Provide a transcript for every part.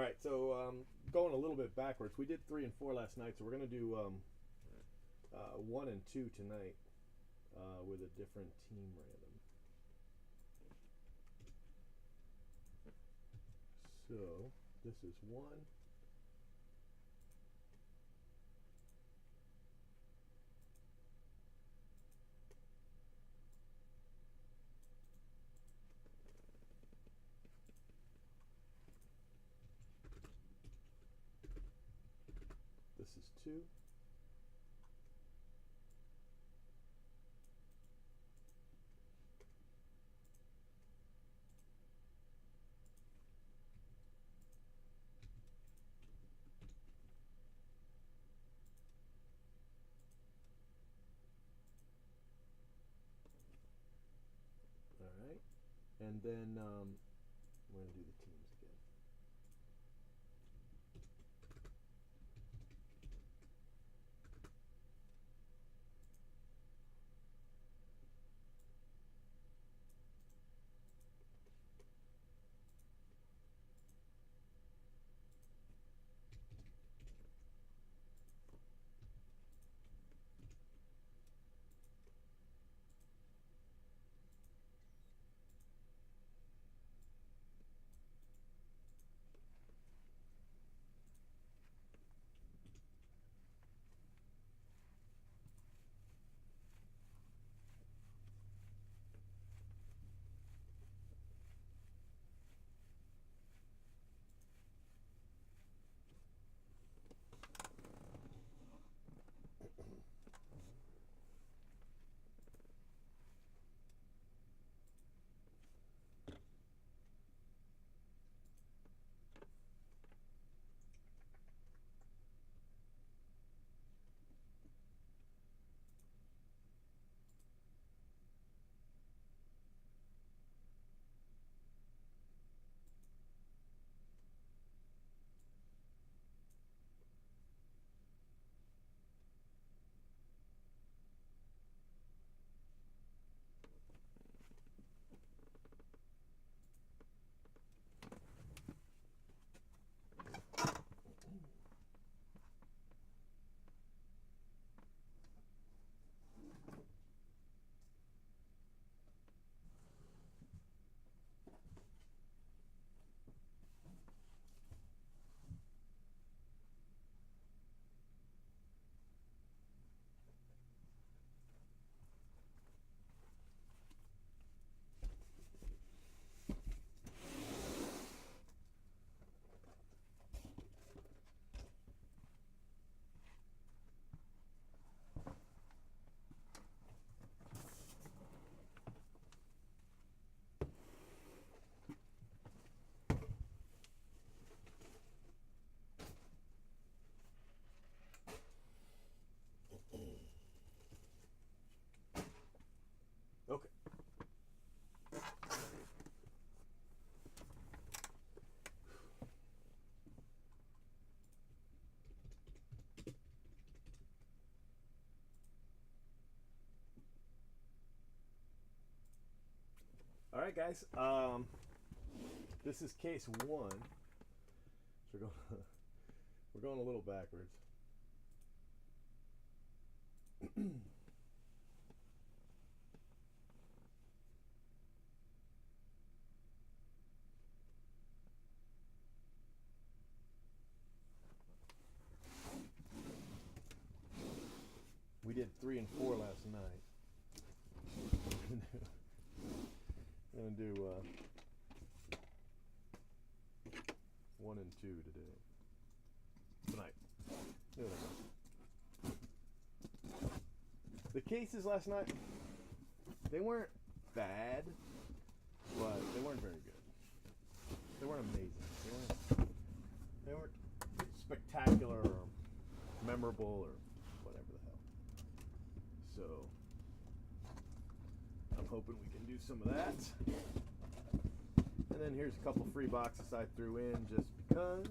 All right, so going a little bit backwards, we did 3 and 4 last night, so we're gonna do 1 and 2 tonight with a different team random. So this is 1. This is 2. All right, and then we're gonna do the teams again. Okay. All right, guys. This is case 1. So we're going a little backwards. We did 3 and 4 last night. I'm gonna do 1 and 2 today. Tonight. The cases last night, they weren't bad, but they weren't very good. They weren't amazing. They weren't spectacular or memorable or whatever the hell. So I'm hoping we can do some of that. And then here's a couple free boxes I threw in just because.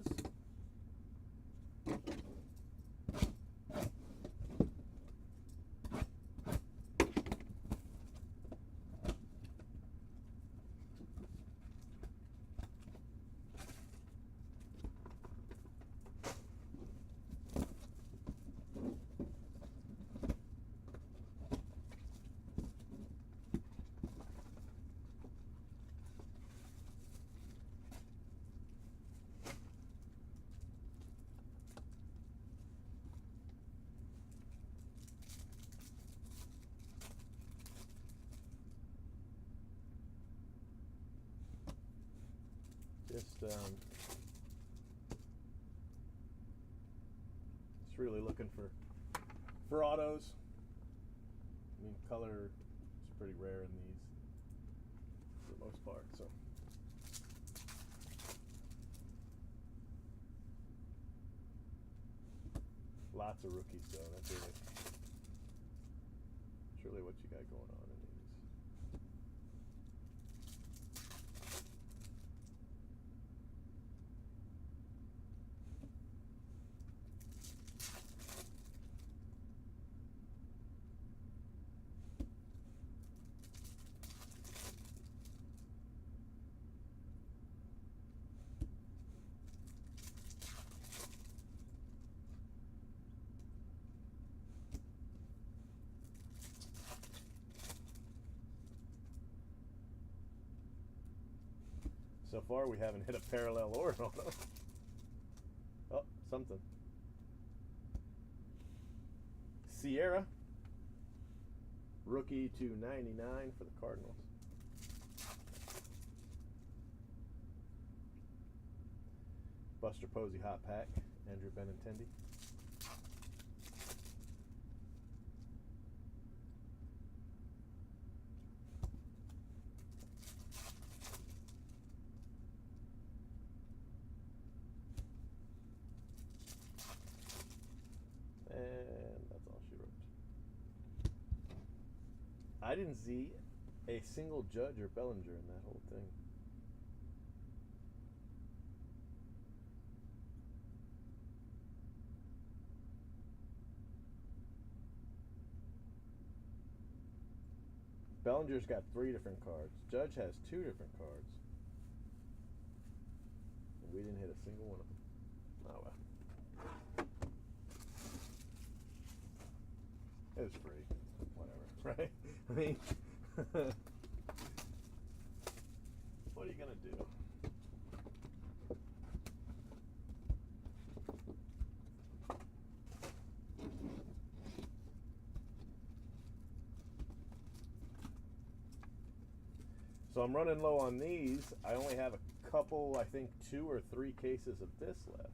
Just really looking for autos. I mean, color is pretty rare in these for the most part, so. Lots of rookies though. That's really what you got going on in these. So far, we haven't hit a parallel or an auto. Oh, something. Sierra, rookie to 99 for the Cardinals. Buster Posey hot pack, Andrew Benintendi. And that's all she wrote. I didn't see a single Judge or Bellinger in that whole thing. Bellinger's got 3 different cards. Judge has 2 different cards. And we didn't hit a single one of them. Oh well. It was free. Whatever, right? I mean, what are you going to do? So I'm running low on these. I only have a couple, I think 2 or 3 cases of this left.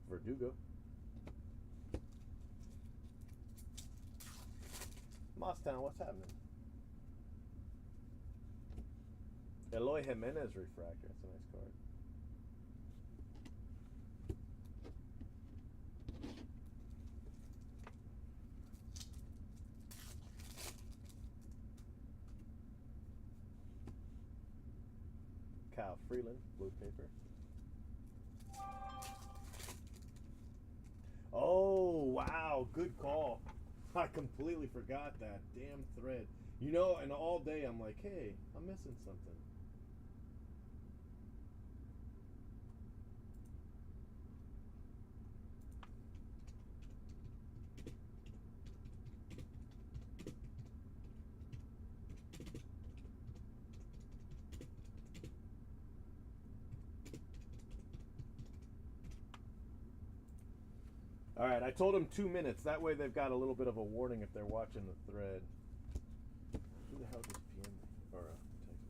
Verdugo. Mosstown, what's happening? Eloy Jimenez refractor. That's a nice card. Kyle Freeland, blue paper. Oh, wow, good call. I completely forgot that damn thread. You know, and all day I'm like, hey, I'm missing something. All right, I told them 2 minutes. That way they've got a little bit of a warning if they're watching the thread. Who the hell just PM'd me? Or text me?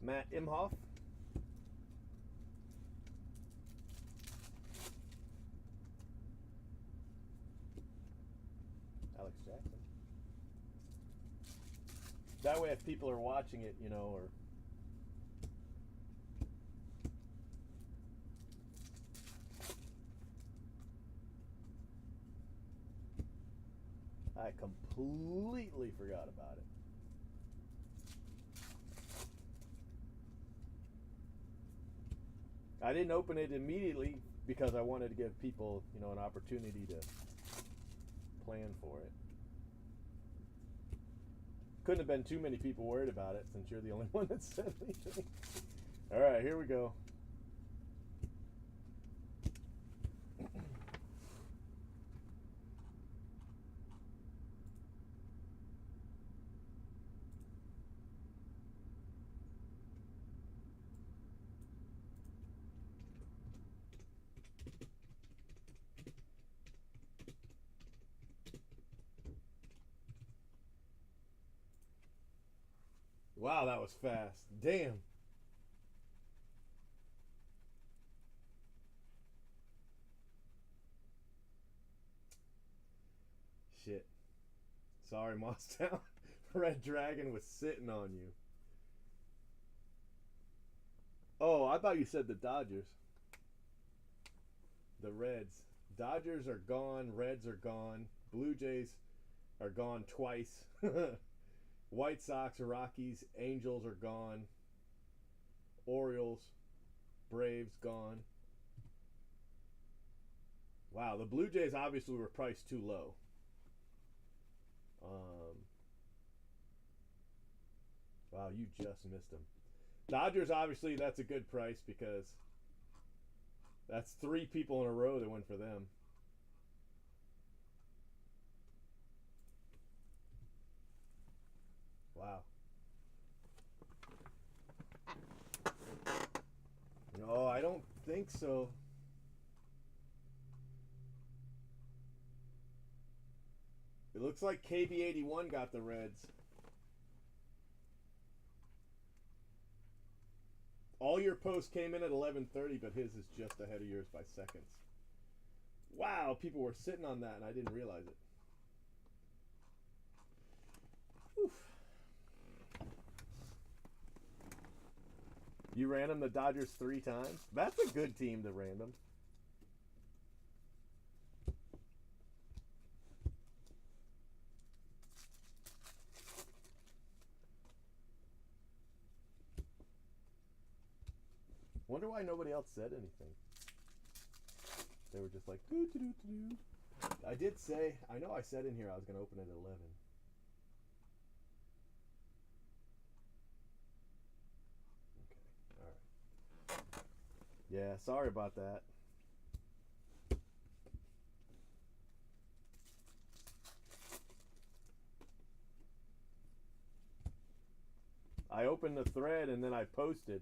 Matt Imhoff. Alex Jackson. That way if people are watching it, you know, or I completely forgot about it. I didn't open it immediately because I wanted to give people, you know, an opportunity to plan for it. Couldn't have been too many people worried about it since you're the only one that said anything. All right, here we go. Wow, that was fast. Damn. Shit. Sorry, Mostown. Red Dragon was sitting on you. Oh, I thought you said the Dodgers. The Reds. Dodgers are gone. Reds are gone. Blue Jays are gone twice. White Sox, Rockies, Angels are gone. Orioles, Braves gone. Wow, the Blue Jays obviously were priced too low. Wow, you just missed them. Dodgers, obviously, that's a good price because that's 3 people in a row that went for them. Wow. No, I don't think so. It looks like KB81 got the Reds. All your posts came in at 11:30, but his is just ahead of yours by seconds. Wow, people were sitting on that, and I didn't realize it. Oof. You ran them the Dodgers 3 times? That's a good team to random. Wonder why nobody else said anything. They were just like, doo doo doo doo. I did say, I know I said in here I was going to open it at 11. Okay, alright. Yeah, sorry about that. I opened the thread and then I posted.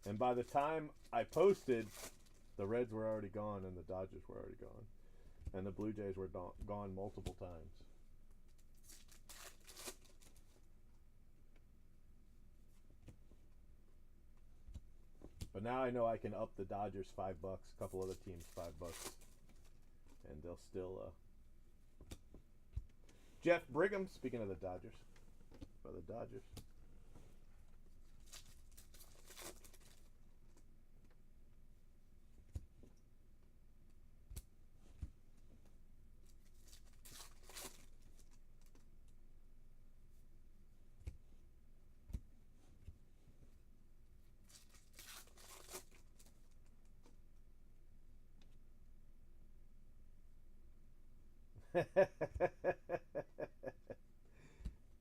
And by the time I posted, the Reds were already gone and the Dodgers were already gone. And the Blue Jays were gone multiple times. But now I know I can up the Dodgers $5, a couple other teams $5, and they'll still. Jeff Brigham, speaking of the Dodgers, for the Dodgers.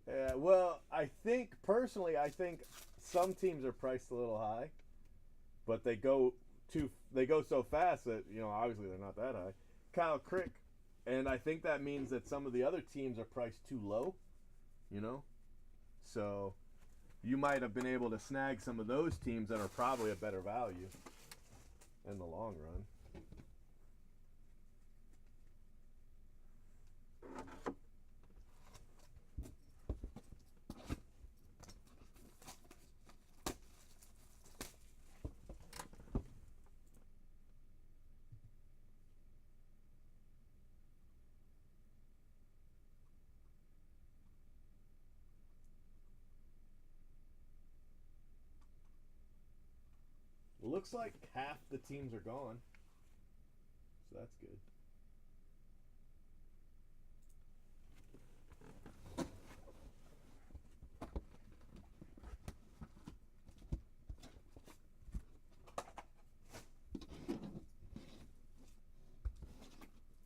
Yeah, well, I think personally, I think some teams are priced a little high, but they go so fast that obviously they're not that high. Kyle Crick, and I think that means that some of the other teams are priced too low, so you might have been able to snag some of those teams that are probably a better value in the long run. Looks like half the teams are gone, so that's good.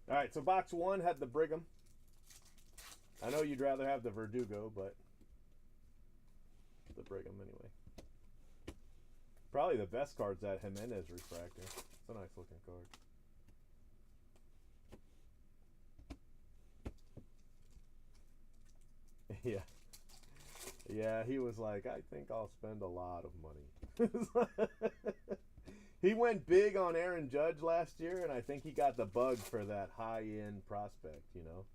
All right, so box 1 had the Brigham. I know you'd rather have the Verdugo, but the Brigham anyway. Probably the best card's that Jimenez refractor. It's a nice looking card. Yeah. Yeah, he was like, I think I'll spend a lot of money. He went big on Aaron Judge last year, and I think he got the bug for that high-end prospect, you know?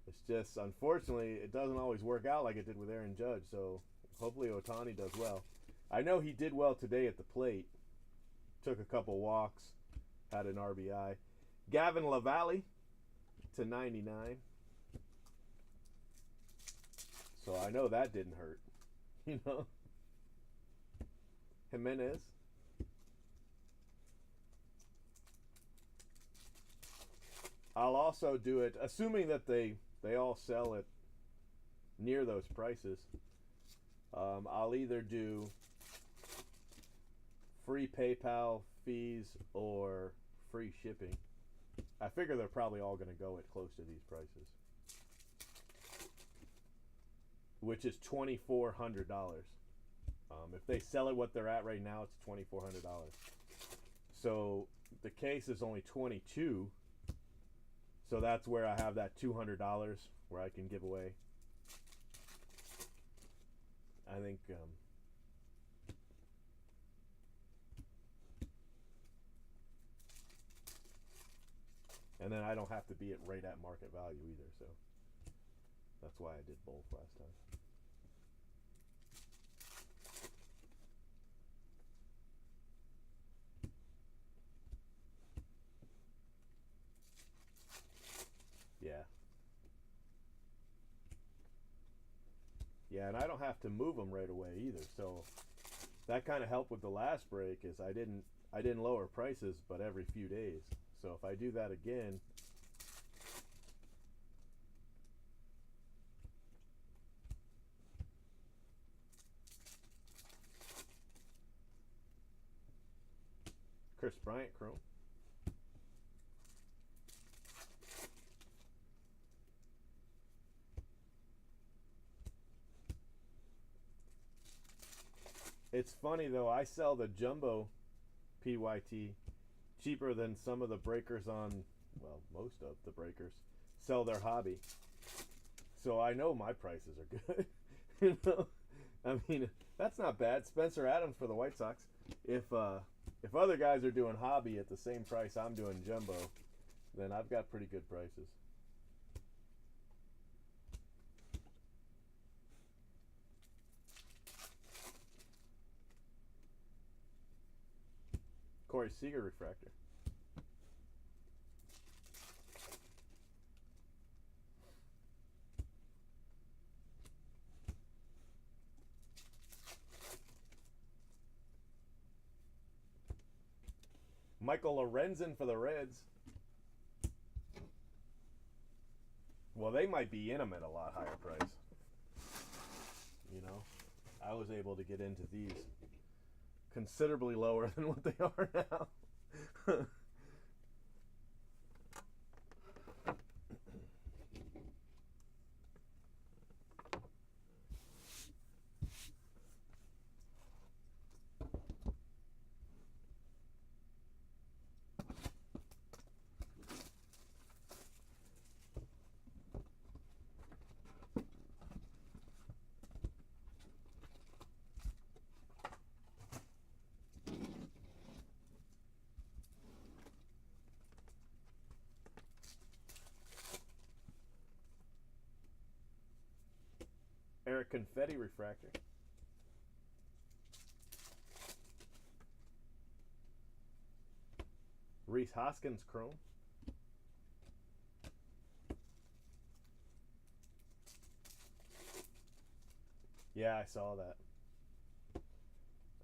It's just, unfortunately, it doesn't always work out like it did with Aaron Judge, so hopefully Ohtani does well. I know he did well today at the plate. Took a couple walks, had an RBI. Gavin LaValle to 99. So I know that didn't hurt, you know? Jimenez. I'll also do it, assuming that they all sell it near those prices. I'll either do free PayPal fees or free shipping. I figure they're probably all going to go at close to these prices, which is $2,400. If they sell it what they're at right now, it's $2,400. So the case is only $22. So that's where I have that $200 where I can give away. I think and then I don't have to be at right at market value either, so that's why I did both last time. Yeah. Yeah, and I don't have to move them right away either. So that kind of helped with the last break is I didn't lower prices, but every few days. So if I do that again, Chris Bryant Chrome. It's funny though, I sell the jumbo PYT cheaper than some of the breakers on, well, most of the breakers sell their hobby. So I know my prices are good. You know, I mean, that's not bad. Spencer Adams for the White Sox. If other guys are doing hobby at the same price I'm doing jumbo, then I've got pretty good prices. Corey Seager refractor. Michael Lorenzen for the Reds. Well, they might be in them at a lot higher price. You know, I was able to get into these considerably lower than what they are now. Eric Confetti refractor. Reese Hoskins chrome. Yeah, I saw that.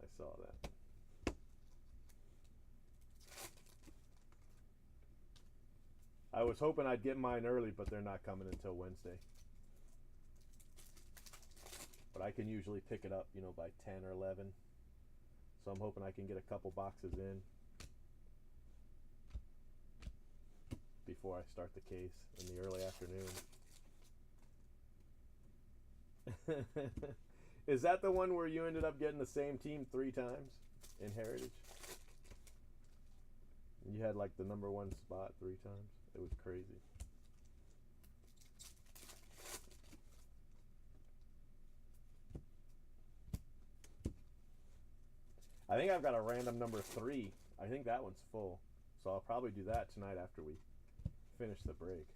I saw that. I was hoping I'd get mine early, but they're not coming until Wednesday. But I can usually pick it up, you know, by 10 or 11. So I'm hoping I can get a couple boxes in before I start the case in the early afternoon. Is that the one where you ended up getting the same team 3 times in Heritage? You had like the #1 spot 3 times. It was crazy. I think I've got a random #3. I think that one's full. So I'll probably do that tonight after we finish the break.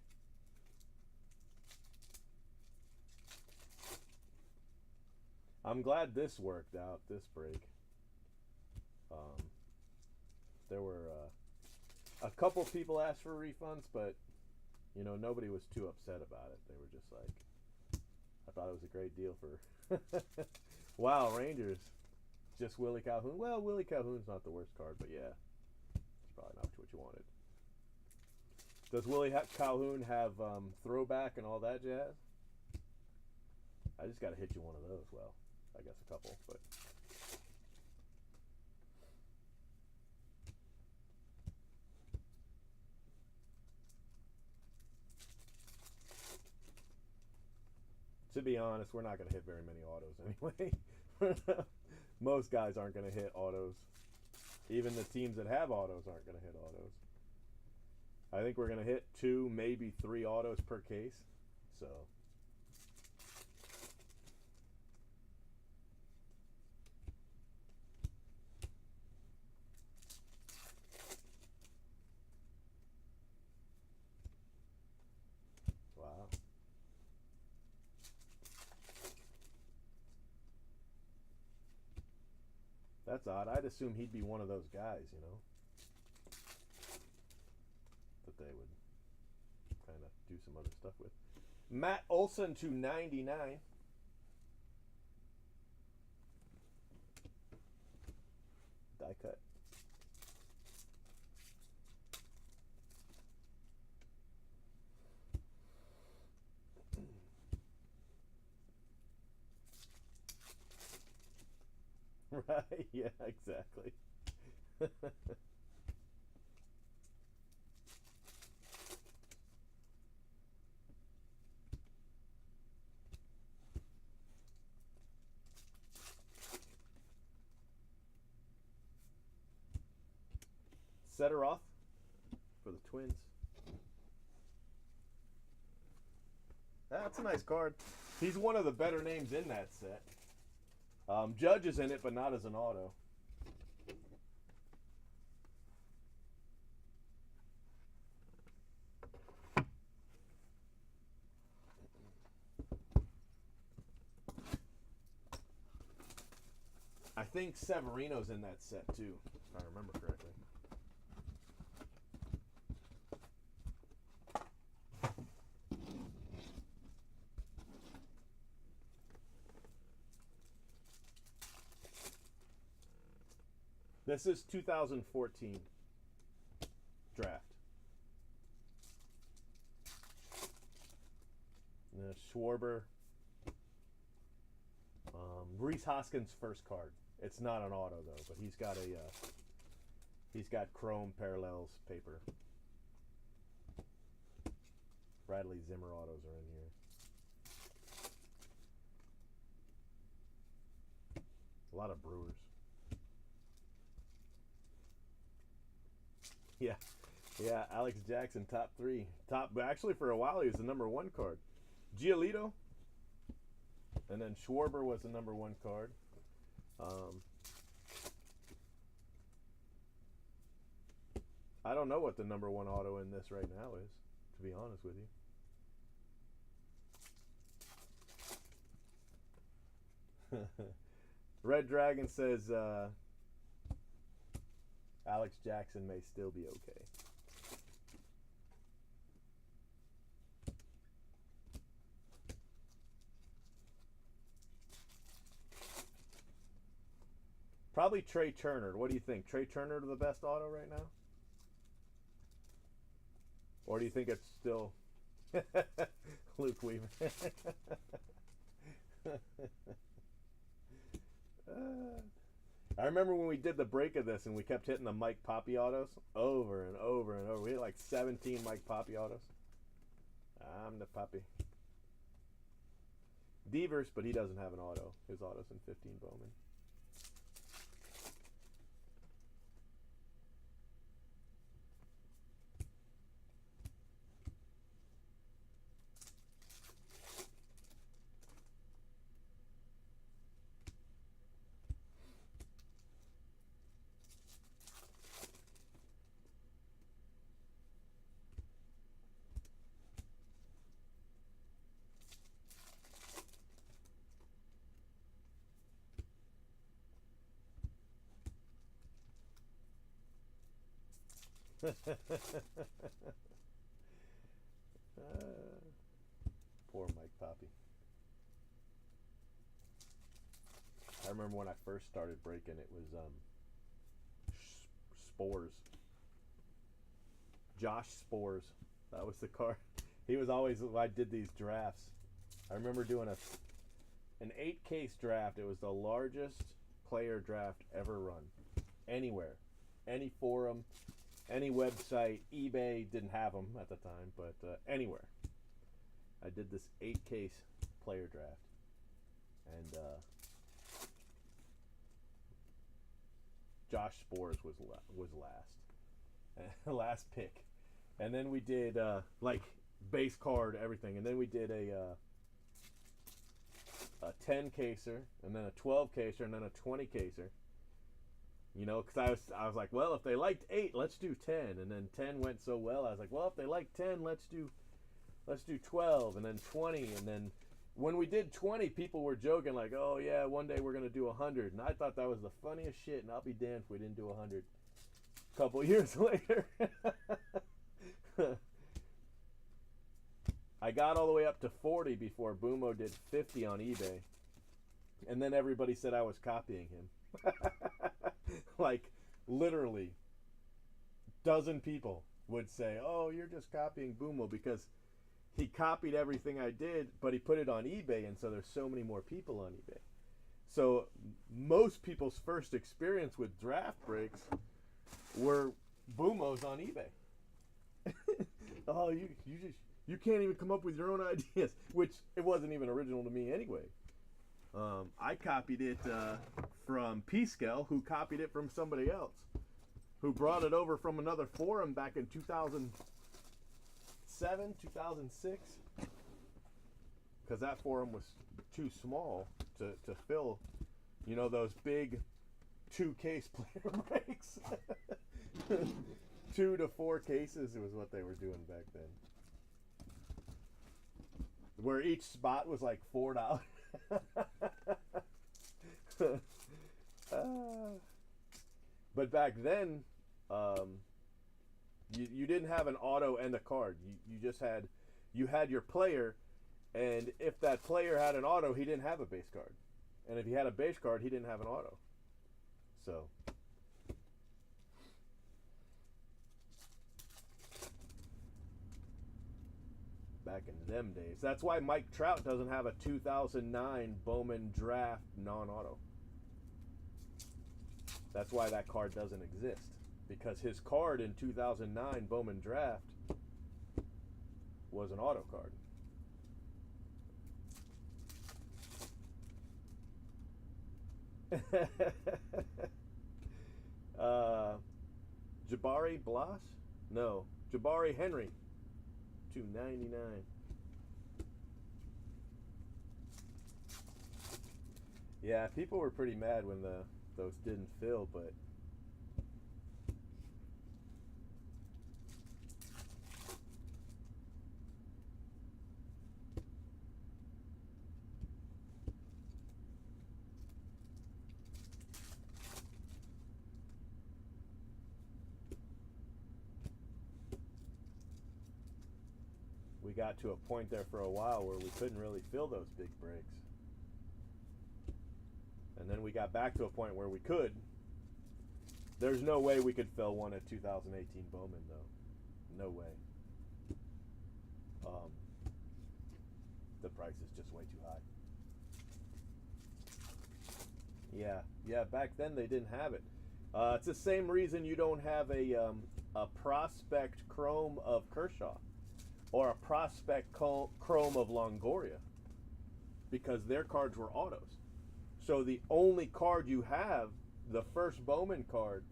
I'm glad this worked out, this break. There were a couple people asked for refunds, but you know, nobody was too upset about it. They were just like, I thought it was a great deal for wow, Rangers. Just Willie Calhoun. Well, Willie Calhoun's not the worst card, but yeah, it's probably not what you wanted. Does Willie Calhoun have throwback and all that jazz? I just got to hit you one of those. Well, I guess a couple, but. To be honest, we're not going to hit very many autos anyway. Most guys aren't going to hit autos. Even the teams that have autos aren't going to hit autos. I think we're going to hit 2, maybe 3 autos per case. So. Wow. That's odd. I'd assume he'd be one of those guys, you know, that they would kind of do some other stuff with. Matt Olson to 99. Die cut. Right? Yeah, exactly. Set her off for the Twins. That's a nice card. He's one of the better names in that set. Judge is in it, but not as an auto. I think Severino's in that set too, if I remember correctly. This is 2014 draft. Schwarber. Rhys Hoskins' first card. It's not an auto though, but he's got chrome parallels paper. Bradley Zimmer autos are in here. A lot of Brewers. Yeah, Alex Jackson, top 3. Actually, for a while, he was the #1 card. Giolito. And then Schwarber was the #1 card. I don't know what the #1 auto in this right now is, to be honest with you. Red Dragon says Alex Jackson may still be okay. Probably Trey Turner. What do you think? Trey Turner the best auto right now? Or do you think it's still Luke Weaver? I remember when we did the break of this and we kept hitting the Mike Poppy autos over and over and over. We hit like 17 Mike Poppy autos. I'm the puppy. Devers, but he doesn't have an auto. His auto's in 15 Bowman. Poor Mike Poppy. I remember when I first started breaking, it was Spores. Josh Spores. That was the card. He was always, I did these drafts. I remember doing an 8-case draft. It was the largest player draft ever run. Anywhere. Any forum, any website. eBay didn't have them at the time, but anywhere. I did this 8-case player draft. And Josh Spores was last. Last pick. And then we did like base card, everything. And then we did a 10-caser, and then a 12-caser, and then a 20-caser. You know, because I was like, well, if they liked 8, let's do 10. And then 10 went so well, I was like, well, if they like 10, let's do 12, and then 20. And then when we did 20, people were joking like, oh yeah, one day we're gonna do 100. And I thought that was the funniest shit. And I'll be damned if we didn't do 100. A couple years later. I got all the way up to 40 before Boomo did 50 on eBay. And then everybody said I was copying him. Like, literally, dozen people would say, oh, you're just copying Boomo, because he copied everything I did, but he put it on eBay, and so there's so many more people on eBay. So most people's first experience with draft breaks were Boomos on eBay. Oh, you can't even come up with your own ideas, which it wasn't even original to me anyway. I copied it from P-Scale, who copied it from somebody else, who brought it over from another forum back in 2007, 2006, because that forum was too small to fill, you know, those big 2-case player breaks. 2 to 4 cases was what they were doing back then. Where each spot was like $4. But back then, you didn't have an auto and a card. You just had your player, and if that player had an auto, he didn't have a base card, and if he had a base card, he didn't have an auto. So. Back in them days. That's why Mike Trout doesn't have a 2009 Bowman draft non-auto. That's why that card doesn't exist. Because his card in 2009 Bowman draft was an auto card. Jabari Blas? No. Jabari Henry. $2.99. Yeah, people were pretty mad when those didn't fill, but we got to a point there for a while where we couldn't really fill those big breaks. And then we got back to a point where we could. There's no way we could fill one at 2018 Bowman, though. No way. The price is just way too high. Yeah, back then they didn't have it. It's the same reason you don't have a prospect chrome of Kershaw or a prospect chrome of Longoria. because their cards were autos. So the only card you have, the first Bowman card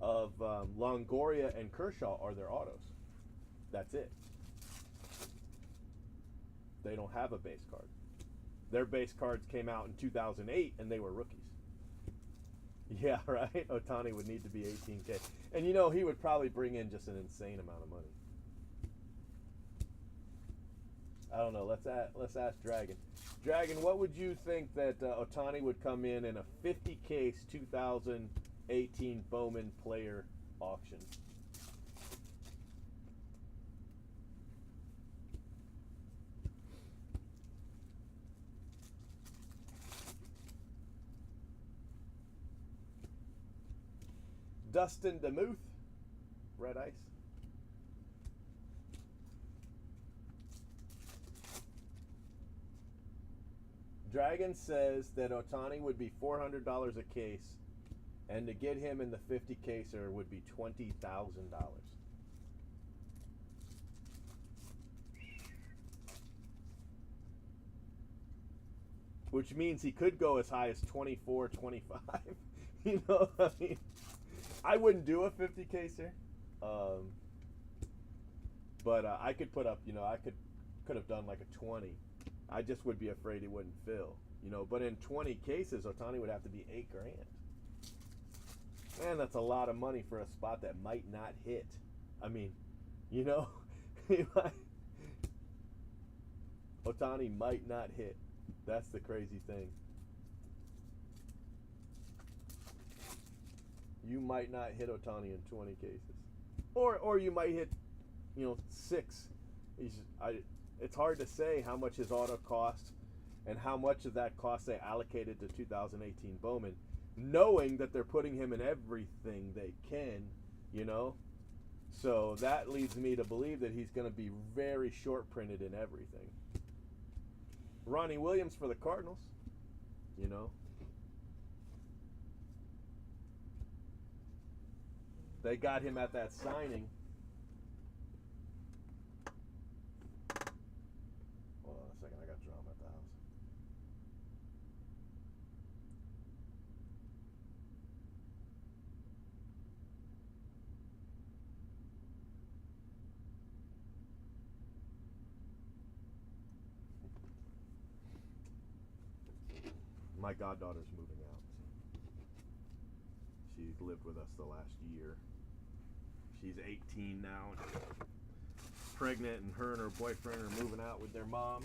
of Longoria and Kershaw, are their autos. That's it. They don't have a base card. Their base cards came out in 2008 and they were rookies. Yeah, right? Ohtani would need to be 18K. And you know, he would probably bring in just an insane amount of money. I don't know. Let's ask Dragon. Dragon, what would you think that Ohtani would come in a 50 case 2018 Bowman player auction? Dustin DeMuth, Red Ice. Dragon says that Ohtani would be $400 a case, and to get him in the 50 caser would be $20,000. Which means he could go as high as 24, 25. You know, I mean, I wouldn't do a 50 caser, but I could put up, you know, I could have done like a 20. I just would be afraid he wouldn't fill, you know. But in 20 cases, Ohtani would have to be $8 grand. Man, that's a lot of money for a spot that might not hit. I mean, you know, Ohtani might not hit. That's the crazy thing. You might not hit Ohtani in 20 cases, or you might hit, you know, 6. It's hard to say how much his auto cost and how much of that cost they allocated to 2018 Bowman, knowing that they're putting him in everything they can, you know. So that leads me to believe that he's going to be very short printed in everything. Ronnie Williams for the Cardinals, you know. They got him at that signing. Hold on a second, I got drama at the house. My goddaughter's moving out. She's lived with us the last year. She's 18 now, and pregnant, and her and her boyfriend are moving out with their mom,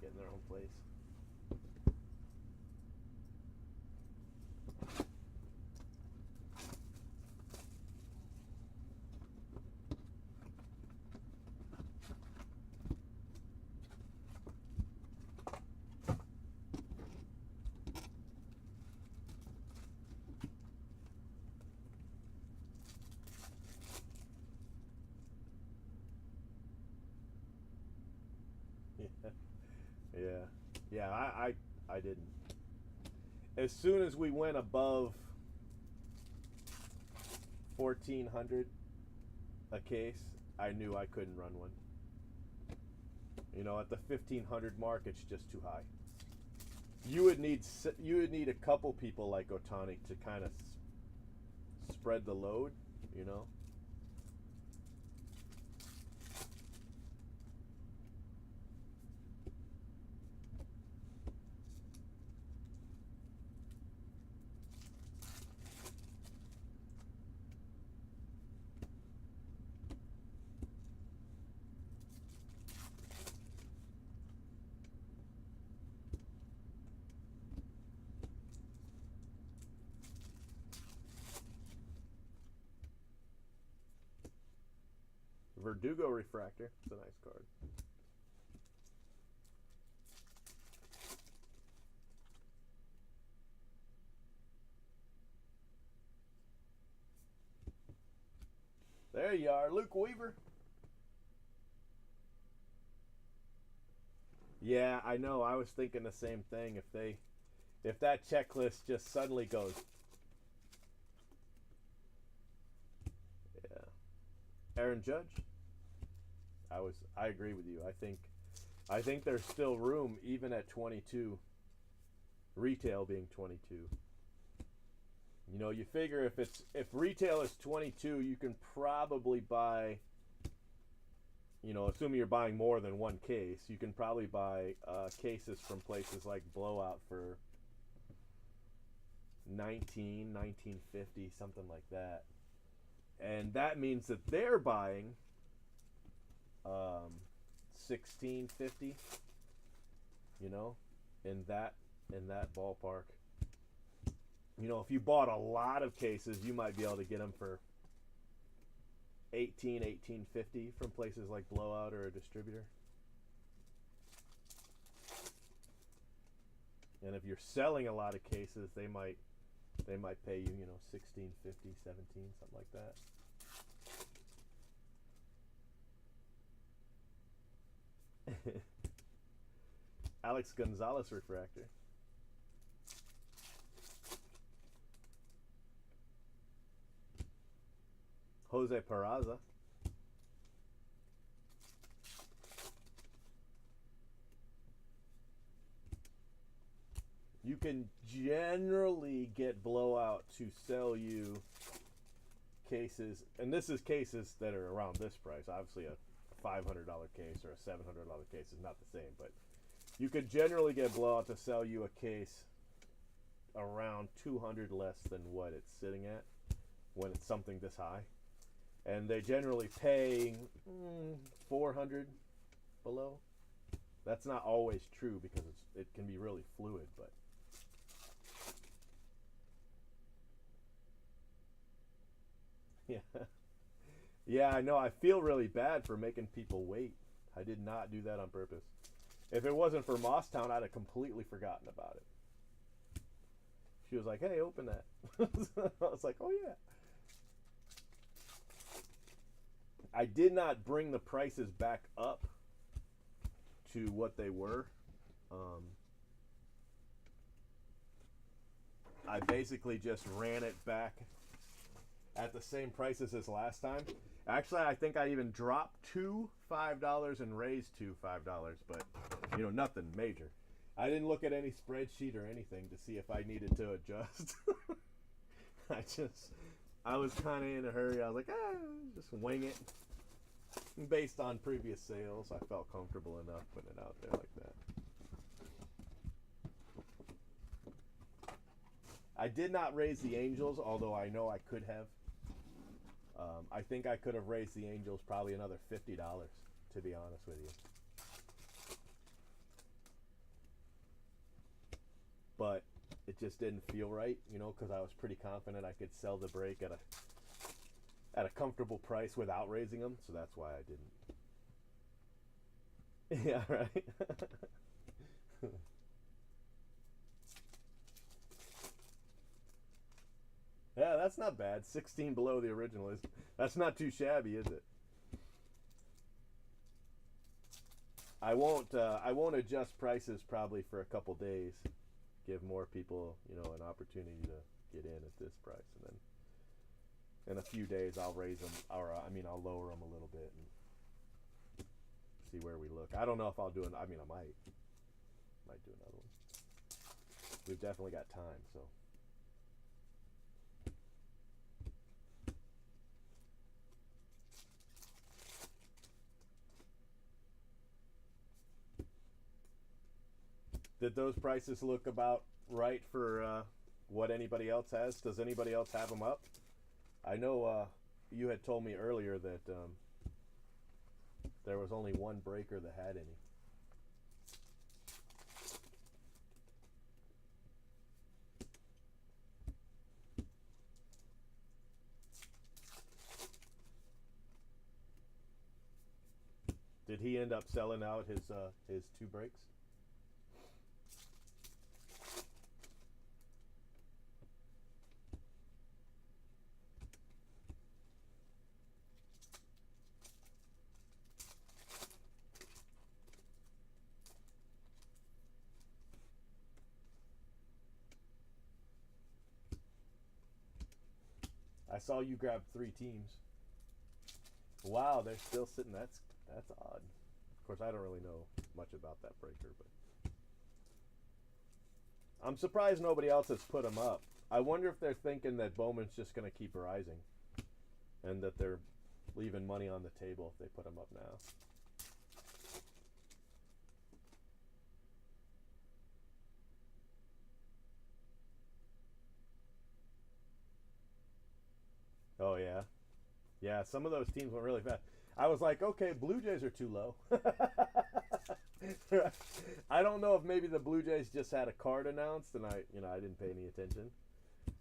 getting their own place. Yeah, I didn't. As soon as we went above 1,400 a case, I knew I couldn't run one. You know, at the 1,500 mark, it's just too high. You would need a couple people like Ohtani to kind of spread the load, you know. Verdugo refractor. It's a nice card. There you are, Luke Weaver. Yeah, I know. I was thinking the same thing. If that checklist just suddenly goes, yeah. Aaron Judge. I agree with you. I think I think there's still room even at 22, retail being 22. You know, you figure if retail is 22, you can probably buy, you know, assuming you're buying more than one case, you can probably buy cases from places like Blowout for 1950, something like that. And that means that they're buying 1650, you know, in that ballpark. You know, if you bought a lot of cases, you might be able to get them for 1850 from places like Blowout or a distributor. And if you're selling a lot of cases, they might pay you, you know, 1650, 17, something like that. Alex Gonzalez refractor. Jose Peraza. You can generally get Blowout to sell you cases, and this is cases that are around this price. Obviously, a $500 case or a $700 case is not the same, but you could generally get Blowout to sell you a case around 200 less than what it's sitting at when it's something this high. And they generally pay 400 below. That's not always true because it can be really fluid, but yeah. Yeah, I know. I feel really bad for making people wait. I did not do that on purpose. If it wasn't for Mosstown, I'd have completely forgotten about it. She was like, "Hey, open that." I was like, "Oh yeah." I did not bring the prices back up to what they were. I basically just ran it back at the same prices as last time. Actually, I think I even dropped two $5 and raised two $5, but you know, nothing major. I didn't look at any spreadsheet or anything to see if I needed to adjust. I was kind of in a hurry. I was like, just wing it. Based on previous sales, I felt comfortable enough putting it out there like that. I did not raise the Angels, although I know I could have. I think I could have raised the Angels probably another $50, to be honest with you. But it just didn't feel right, you know, because I was pretty confident I could sell the break at a comfortable price without raising them, so that's why I didn't. Yeah, right. Yeah, that's not bad. 16 below the original is. That's not too shabby, is it? I won't adjust prices probably for a couple days. Give more people, you know, an opportunity to get in at this price, and then in a few days I'll raise them, or I'll lower them a little bit and see where we look. I don't know if I'll do it. I might do another one. We've definitely got time, so. Did those prices look about right for what anybody else has? Does anybody else have them up? I know you had told me earlier that there was only one breaker that had any. Did he end up selling out his two breaks? I saw you grab 3 teams. Wow, they're still sitting. That's odd. Of course, I don't really know much about that breaker, but I'm surprised nobody else has put them up. I wonder if they're thinking that Bowman's just going to keep rising and that they're leaving money on the table if they put them up now. Oh, yeah. Yeah, some of those teams went really fast. I was like, okay, Blue Jays are too low. I don't know if maybe the Blue Jays just had a card announced and I didn't pay any attention,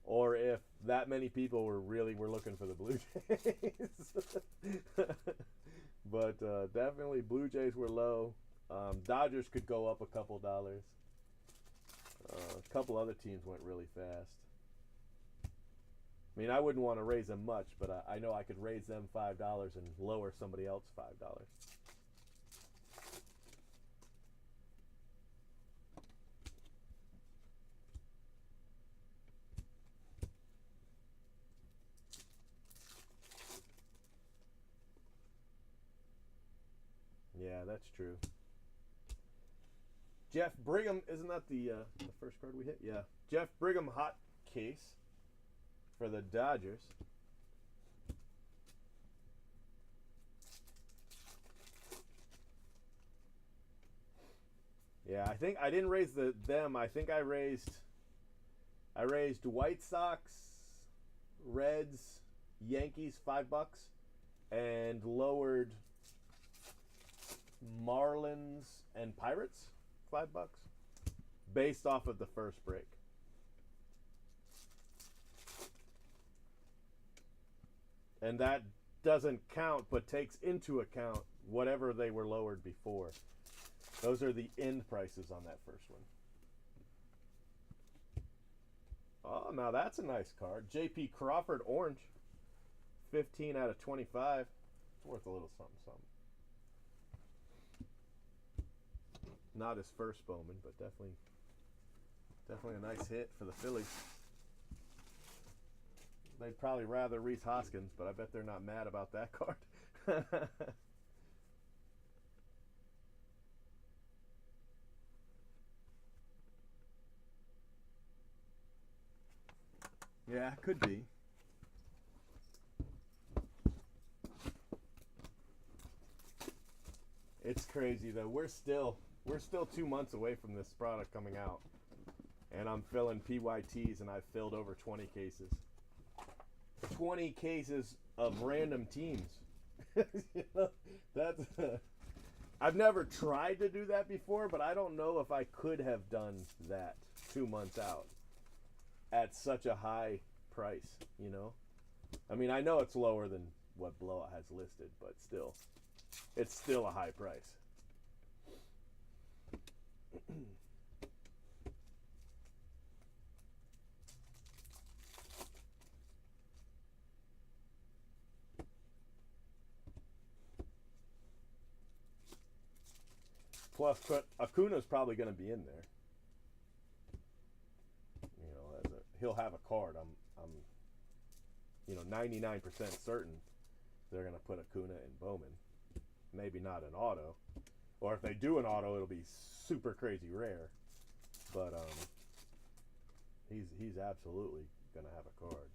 or if that many people were looking for the Blue Jays. But definitely Blue Jays were low. Dodgers could go up a couple dollars. A couple other teams went really fast. I mean, I wouldn't want to raise them much, but I know I could raise them $5 and lower somebody else $5. Yeah, that's true. Jeff Brigham, isn't that the first card we hit? Yeah. Jeff Brigham hot case for the Dodgers. Yeah, I think I didn't raise them. I think I raised White Sox, Reds, Yankees $5, and lowered Marlins and Pirates $5, based off of the first break. And that doesn't count, but takes into account whatever they were lowered before. Those are the end prices on that first one. Oh, now that's a nice card. J.P. Crawford orange. 15 out of 25. It's worth a little something, something. Not his first Bowman, but definitely a nice hit for the Phillies. They'd probably rather Rhys Hoskins, but I bet they're not mad about that card. Yeah, could be. It's crazy though. We're still 2 months away from this product coming out, and I'm filling PYTs, and I've filled over 20 cases. 20 cases of random teams. You know, that's. I've never tried to do that before, but I don't know if I could have done that 2 months out at such a high price. You know, I mean, I know it's lower than what Blowout has listed, but still, it's still a high price. Plus, Acuna's probably going to be in there. You know, he'll have a card. I'm 99% certain they're going to put Acuna in Bowman. Maybe not an auto, or if they do an auto, it'll be super crazy rare. But he's absolutely going to have a card.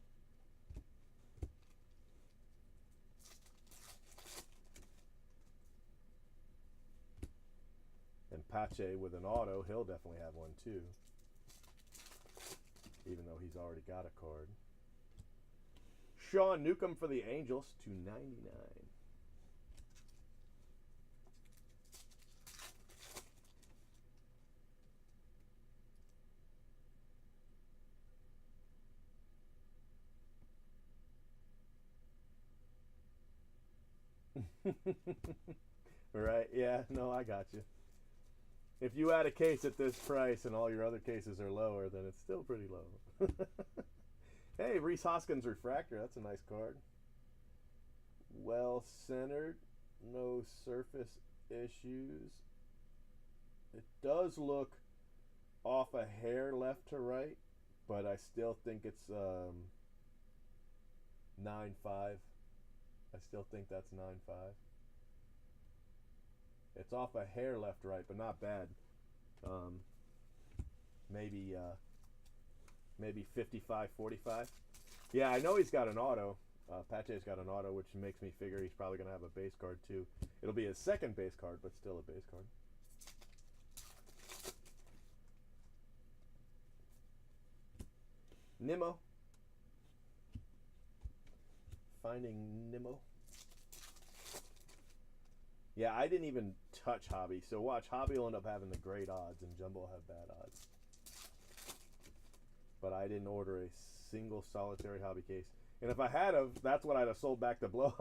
And Pache with an auto, he'll definitely have one too, even though he's already got a card. Sean Newcomb for the Angels, $2.99. Right? Yeah. No, I got you. If you add a case at this price and all your other cases are lower, then it's still pretty low. Hey, Rhys Hoskins refractor. That's a nice card. Well centered. No surface issues. It does look off a hair left to right, but I still think it's 9.5. I still think that's 9.5. It's off a hair left right, but not bad. Maybe maybe 55-45. Yeah, I know he's got an auto. Pache's got an auto, which makes me figure he's probably going to have a base card too. It'll be his second base card, but still a base card. Nimmo. Finding Nimmo. Yeah, I didn't even touch Hobby. So watch, Hobby will end up having the great odds and Jumbo will have bad odds. But I didn't order a single solitary Hobby case. And if I had of, that's what I'd have sold back to Blow.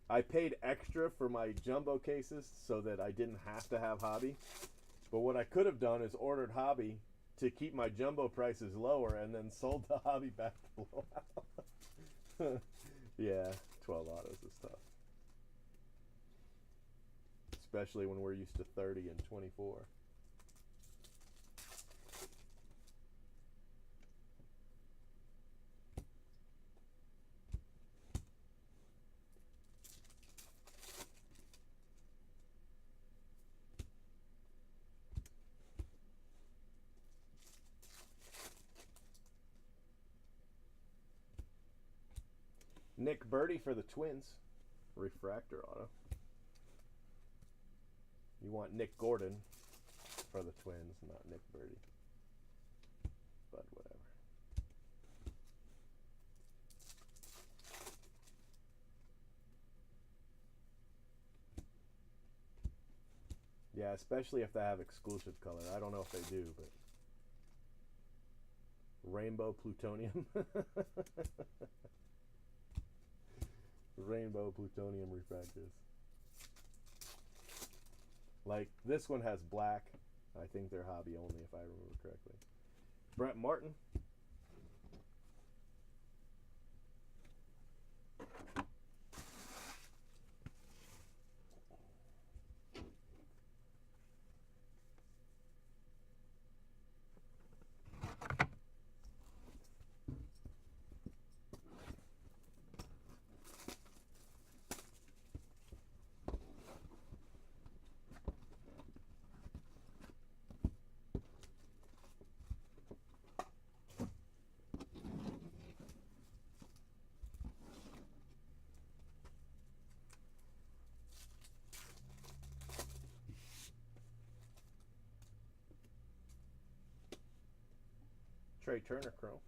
I paid extra for my Jumbo cases so that I didn't have to have Hobby. But what I could have done is ordered Hobby to keep my Jumbo prices lower and then sold the Hobby back to Blowout. Yeah, 12 autos is tough. Especially when we're used to 30 and 24. Nick Birdie for the Twins. Refractor auto. You want Nick Gordon for the Twins, not Nick Birdie. But whatever. Yeah, especially if they have exclusive color. I don't know if they do, but Rainbow Plutonium. Rainbow Plutonium refractors. Like, this one has black. I think they're Hobby only, if I remember correctly. Brett Martin. Trey Turner Chrome.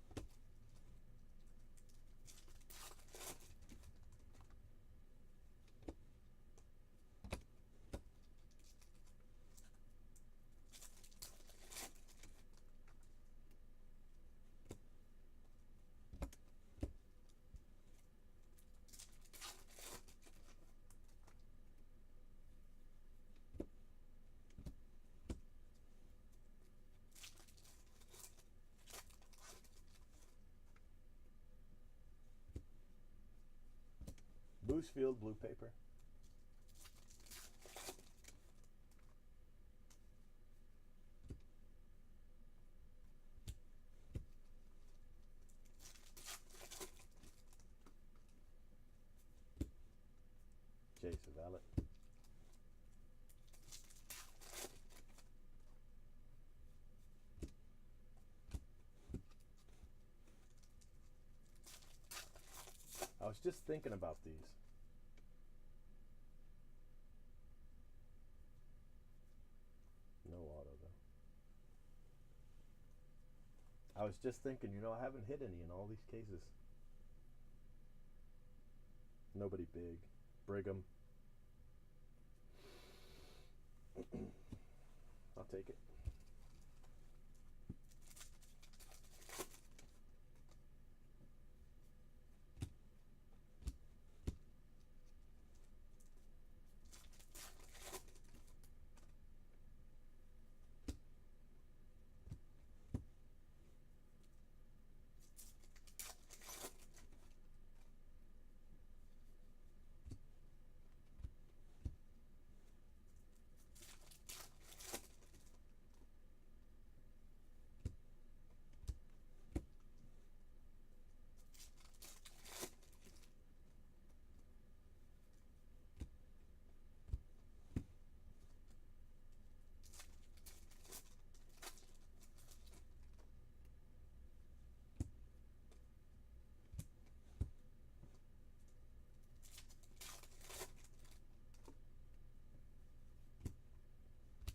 Boostfield blue paper. Chase Valet. I was just thinking about these. No auto though. I was just thinking, you know, I haven't hit any in all these cases. Nobody big. Brigham. I'll take it.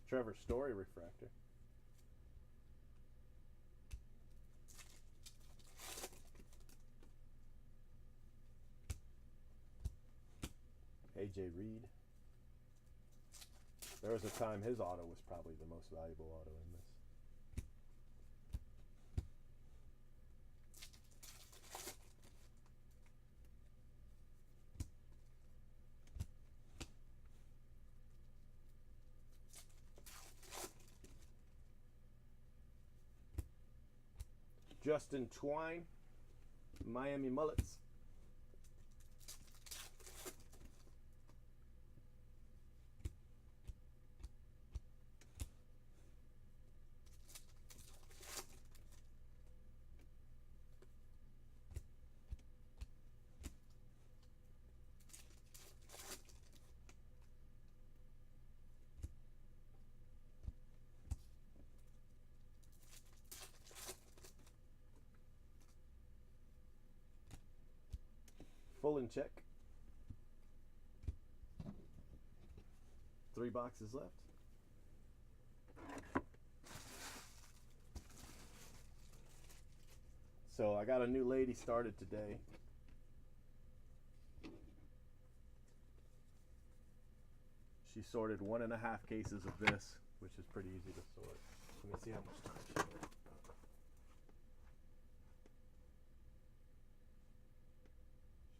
Trevor Story refractor. AJ Reed. There was a time his auto was probably the most valuable auto in this. Justin Twine, Miami Mullets. Full in check. 3 boxes left. So I got a new lady started today. She sorted 1.5 cases of this, which is pretty easy to sort. Let me see how much time she had.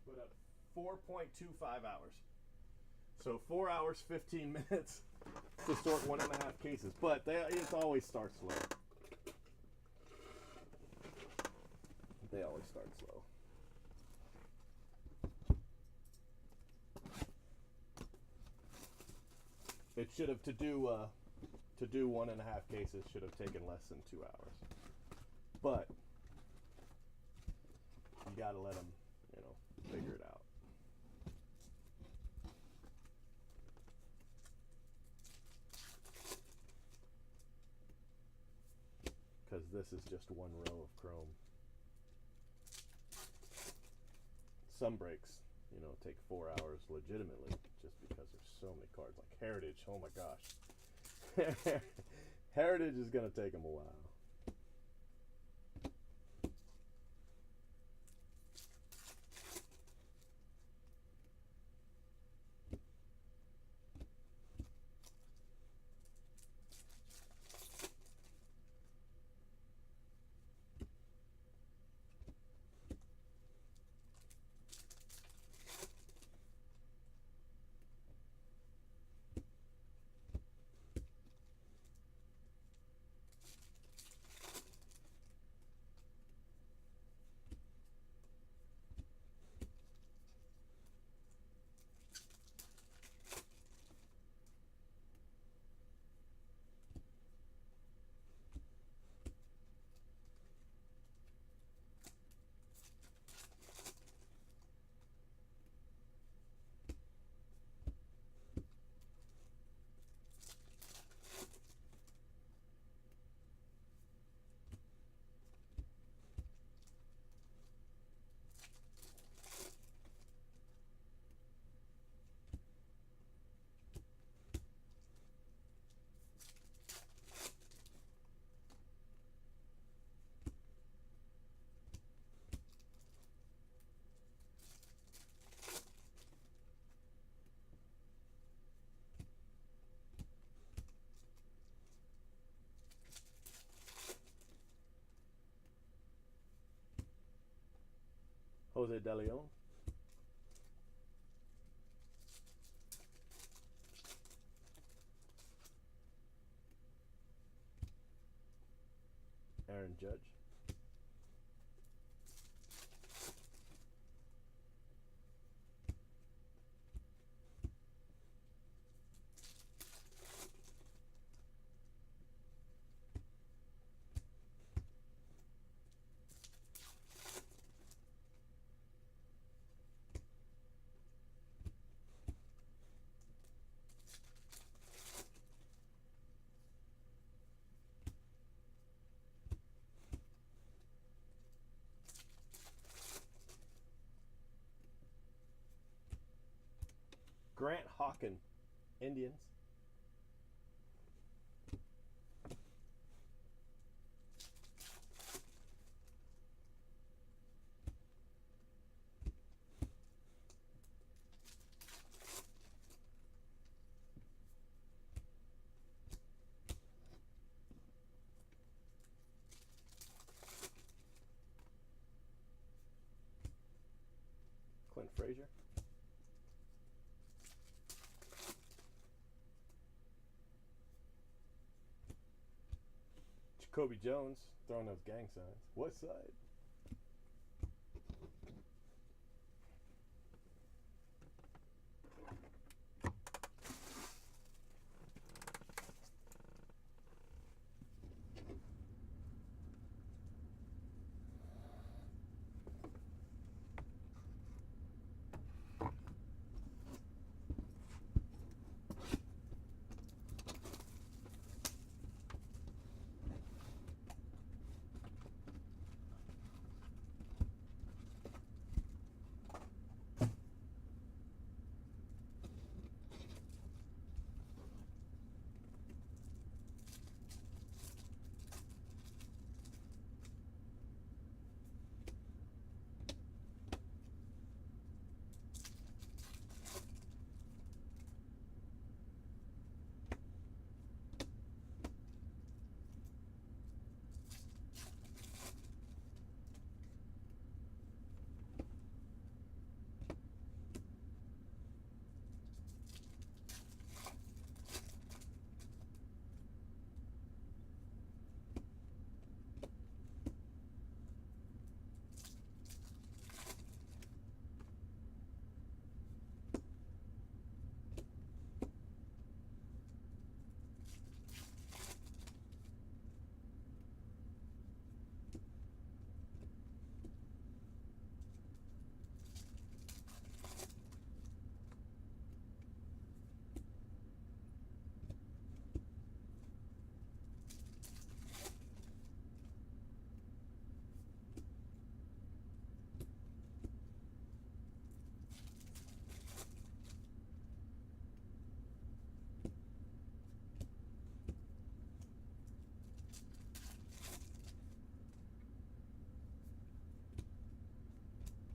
She put up 4.25 hours. So 4 hours, 15 minutes to sort 1.5 cases. But it always starts slow. They always start slow. It should have to do 1.5 cases should have taken less than 2 hours. But you gotta let them, figure it out. Because this is just one row of chrome. Some breaks, take 4 hours legitimately just because there's so many cards. Like Heritage, oh my gosh. Heritage is going to take them a while. Jose De Leon. Aaron Judge. Grant Hawken, Indians. Jacoby Jones throwing those gang signs. What side?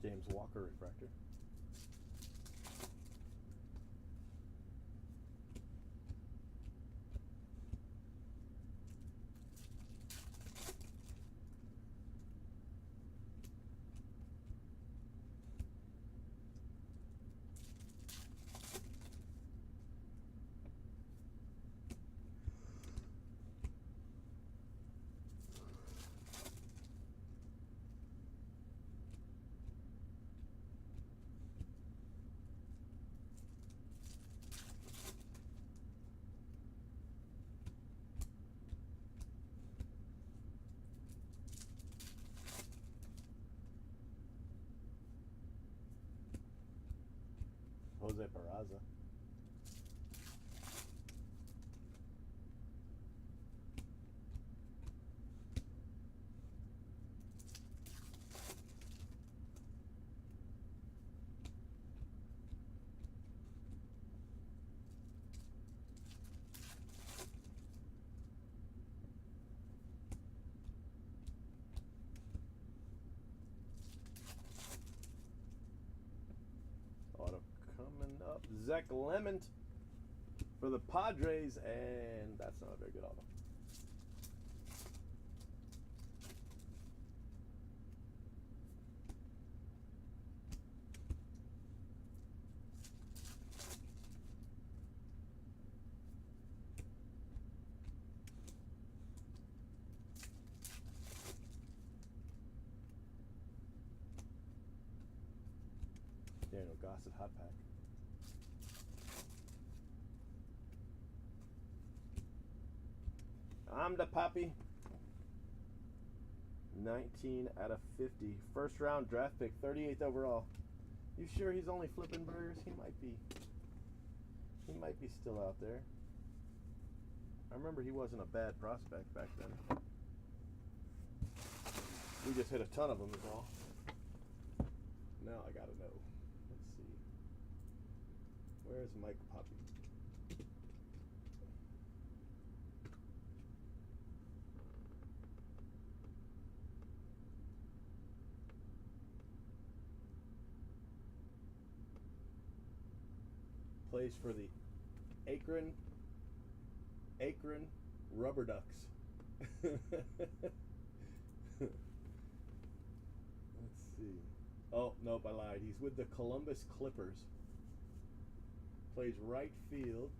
James Walker refractor. Jose Peraza. Auto coming up. Zach Lemon for the Padres, and that's not a very good auto. Daniel Gossett hot pack. I'm the Poppy. 19 out of 50. First round draft pick, 38th overall. You sure he's only flipping burgers? He might be. He might be still out there. I remember he wasn't a bad prospect back then. We just hit a ton of them is all. Now I gotta know. Let's see. Where's Mike Poppy? Plays for the Akron Rubber Ducks. Let's see. Oh, nope, I lied. He's with the Columbus Clippers. Plays right field.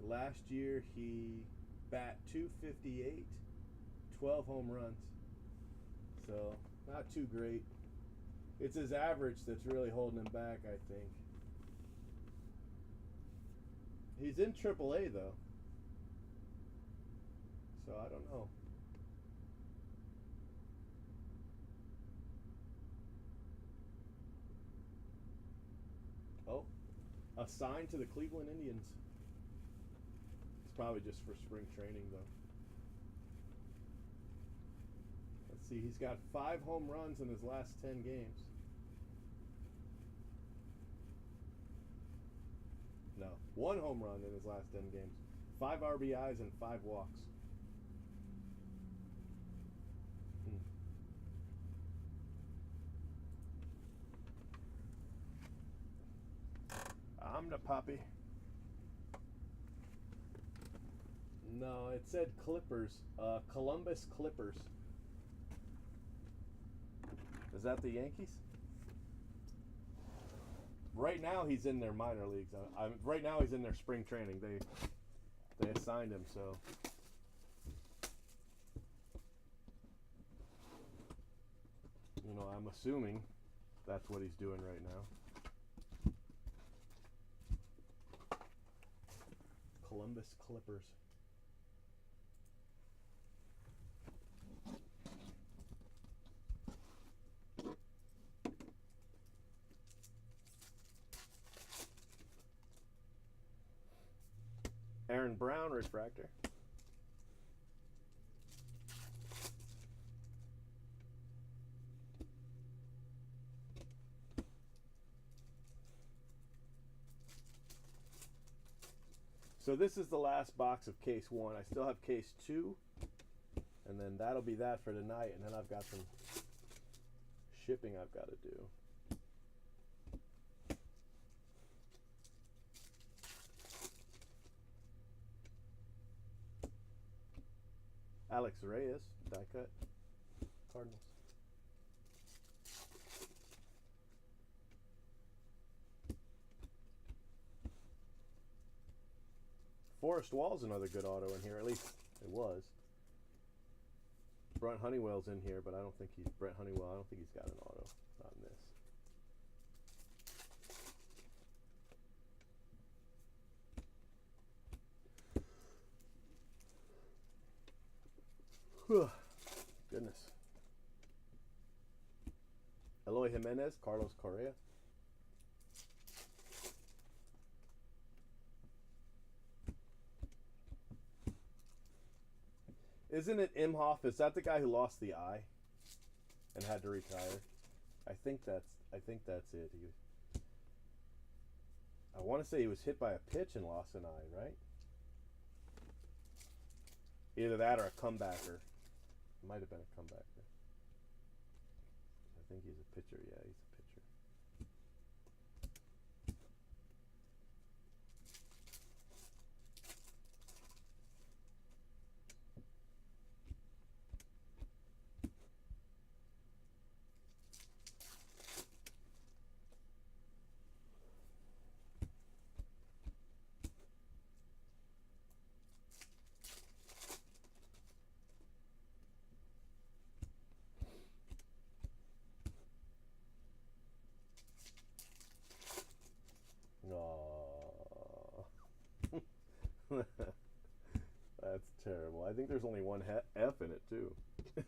last year he bat 258, 12 home runs. So not too great. It's his average that's really holding him back, I think. He's in AAA though, so I don't know. Oh, assigned to the Cleveland Indians. It's probably just for spring training though. Let's see, he's got 5 home runs in his last 10 games. No, 1 home run in his last 10 games. 5 RBIs and 5 walks. I'm the puppy. No, it said Clippers. Columbus Clippers. Is that the Yankees? Right now he's in their minor leagues. Right now he's in their spring training. They assigned him, so. You know, I'm assuming that's what he's doing right now. Columbus Clippers. Aaron Brown refractor. So this is the last box of case 1. I still have case 2, and then that'll be that for tonight, and then I've got some shipping I've got to do. Alex Reyes, die cut, Cardinals. Forrest Wall's another good auto in here, at least it was. Brent Honeywell's in here, but I don't think he's Brent Honeywell. I don't think he's got an auto on this. Goodness. Eloy Jimenez, Carlos Correa. Isn't it Imhoff? Is that the guy who lost the eye and had to retire? I think that's it. I want to say he was hit by a pitch and lost an eye, right? Either that or a comebacker. It might have been a comebacker. I think he's a pitcher. Yeah, he's a pitcher. That's terrible. I think there's only one F in it too.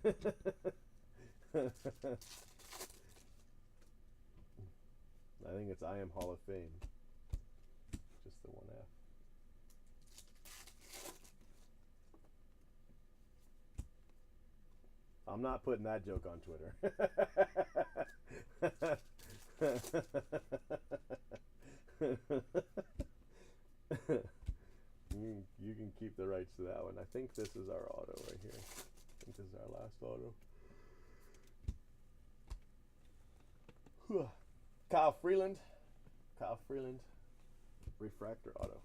I think it's I am Hall of Fame. Just the one F. I'm not putting that joke on Twitter. You can keep the rights to that one. I think this is our auto right here. I think this is our last auto. Kyle Freeland. Refractor auto.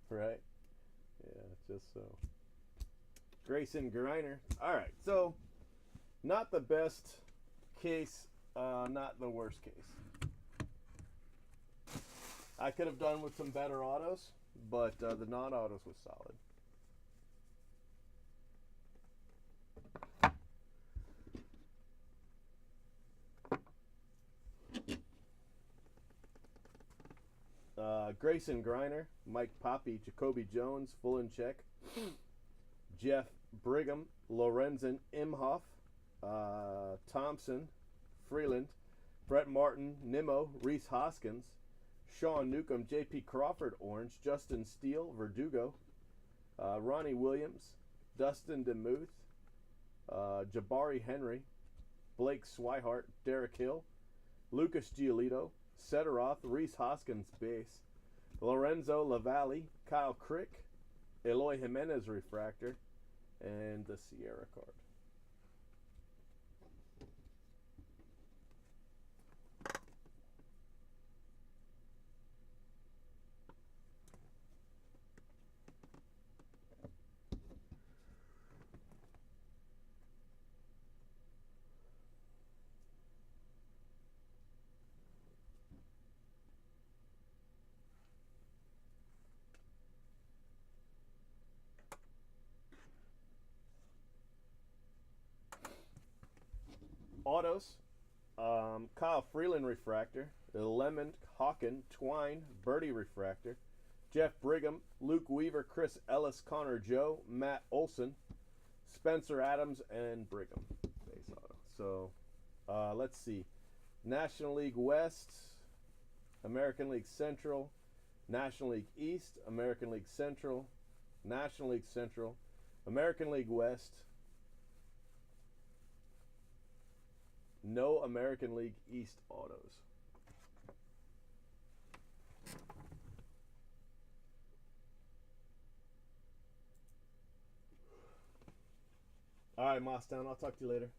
Right? Yeah, just so. Grayson Griner. All right, so not the best case, not the worst case. I could have done with some better autos, but the non-autos was solid. Grayson Griner, Mike Poppy, Jacoby Jones, full in check. Jeff Brigham, Lorenzen Imhoff, Thompson, Freeland, Brett Martin, Nimmo, Reese Hoskins, Sean Newcomb, J.P. Crawford, Orange, Justin Steele, Verdugo, Ronnie Williams, Dustin DeMuth, Jabari Henry, Blake Swihart, Derek Hill, Lucas Giolito, Sederoth, Reese Hoskins, base, Lorenzo Lavallee, Kyle Crick, Eloy Jimenez refractor, and the Sierra card. Autos, Kyle Freeland refractor, Lemon Hawken, Twine, Birdie refractor, Jeff Brigham, Luke Weaver, Chris Ellis, Connor Joe, Matt Olson, Spencer Adams, and Brigham base auto. So let's see. National League West, American League Central, National League East, American League Central, National League Central, American League West. No American League East autos. All right, Mostown, I'll talk to you later.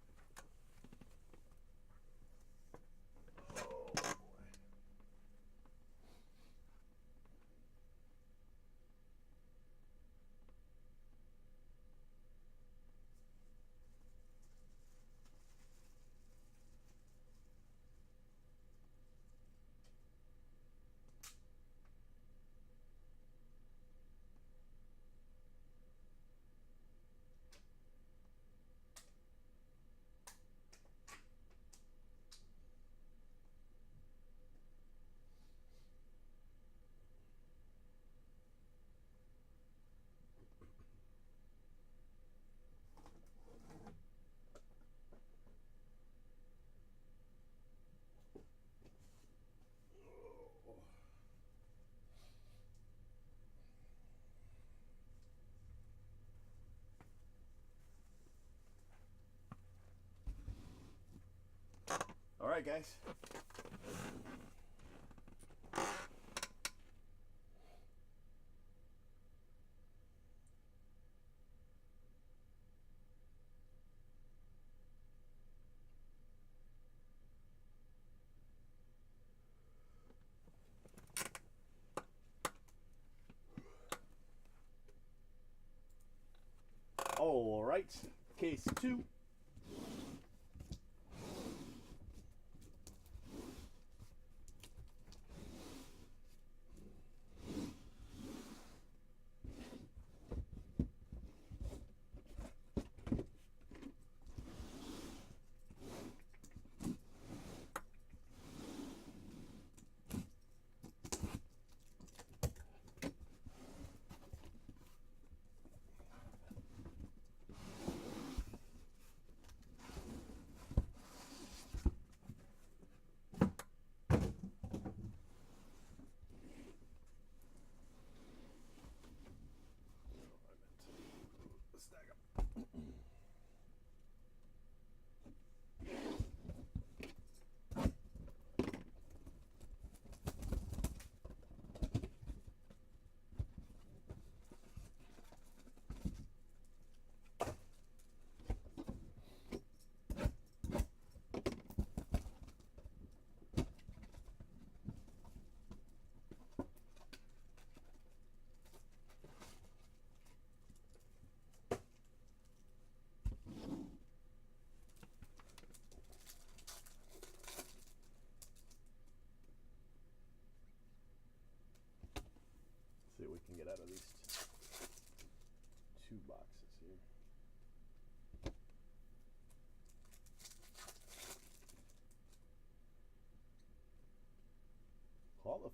All right, guys. All right, case 2.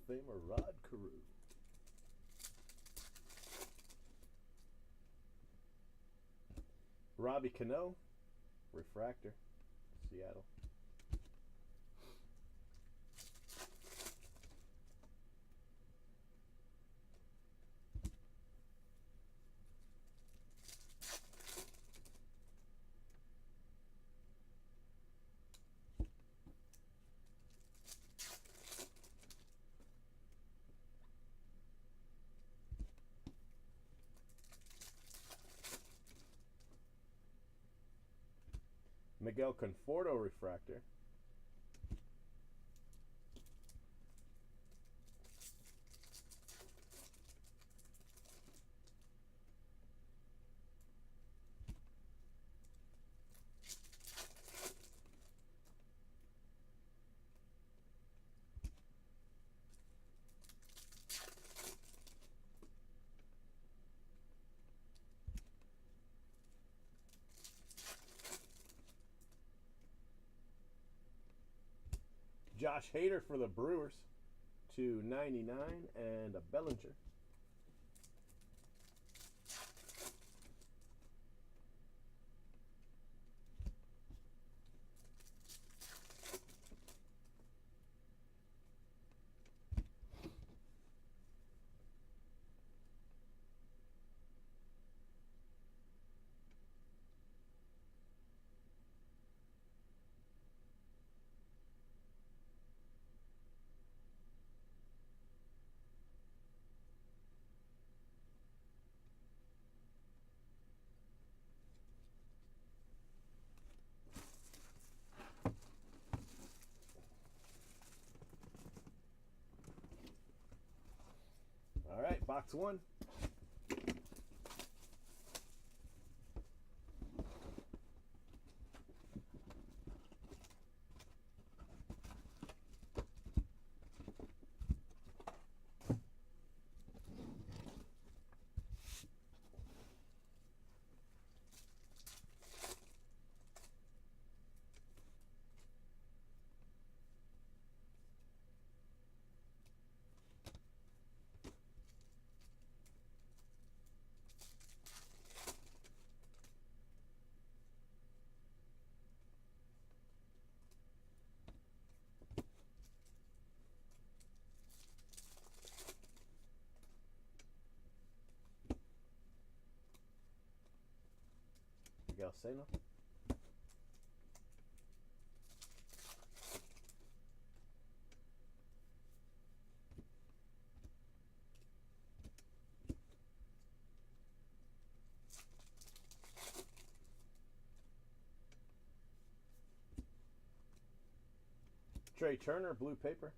Famer Rod Carew. Robbie Cano, refractor, Seattle. Miguel Conforto, refractor. Josh Hader for the Brewers, /99, and a Bellinger. All right, box one. Miguel Sano. Trey Turner, blue paper.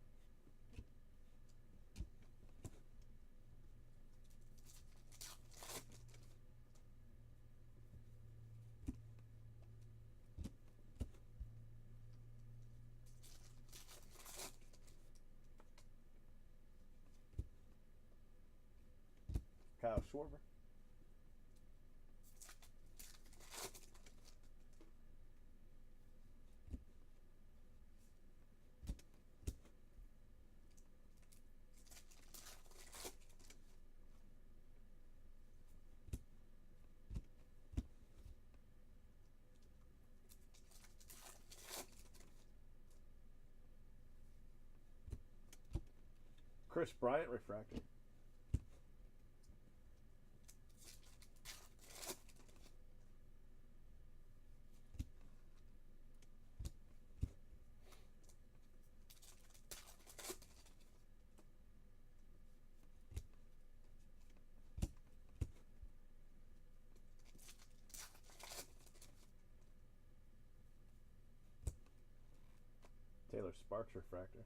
Kyle Schwarber. Chris Bryant, refractor. Taylor Sparks, refractor.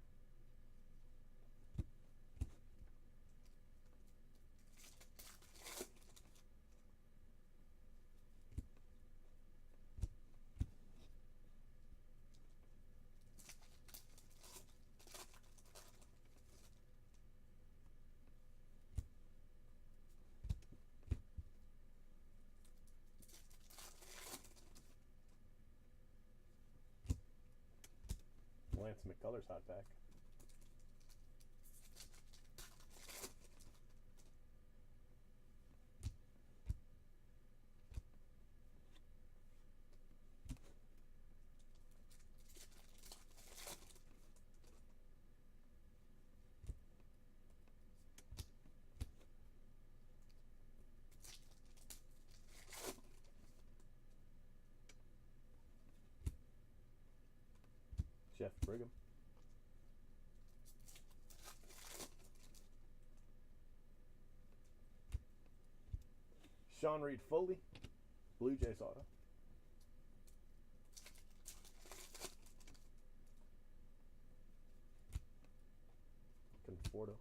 Lance McCullers, hot pack. Brigham. Sean Reed Foley, Blue Jays auto. Conforto.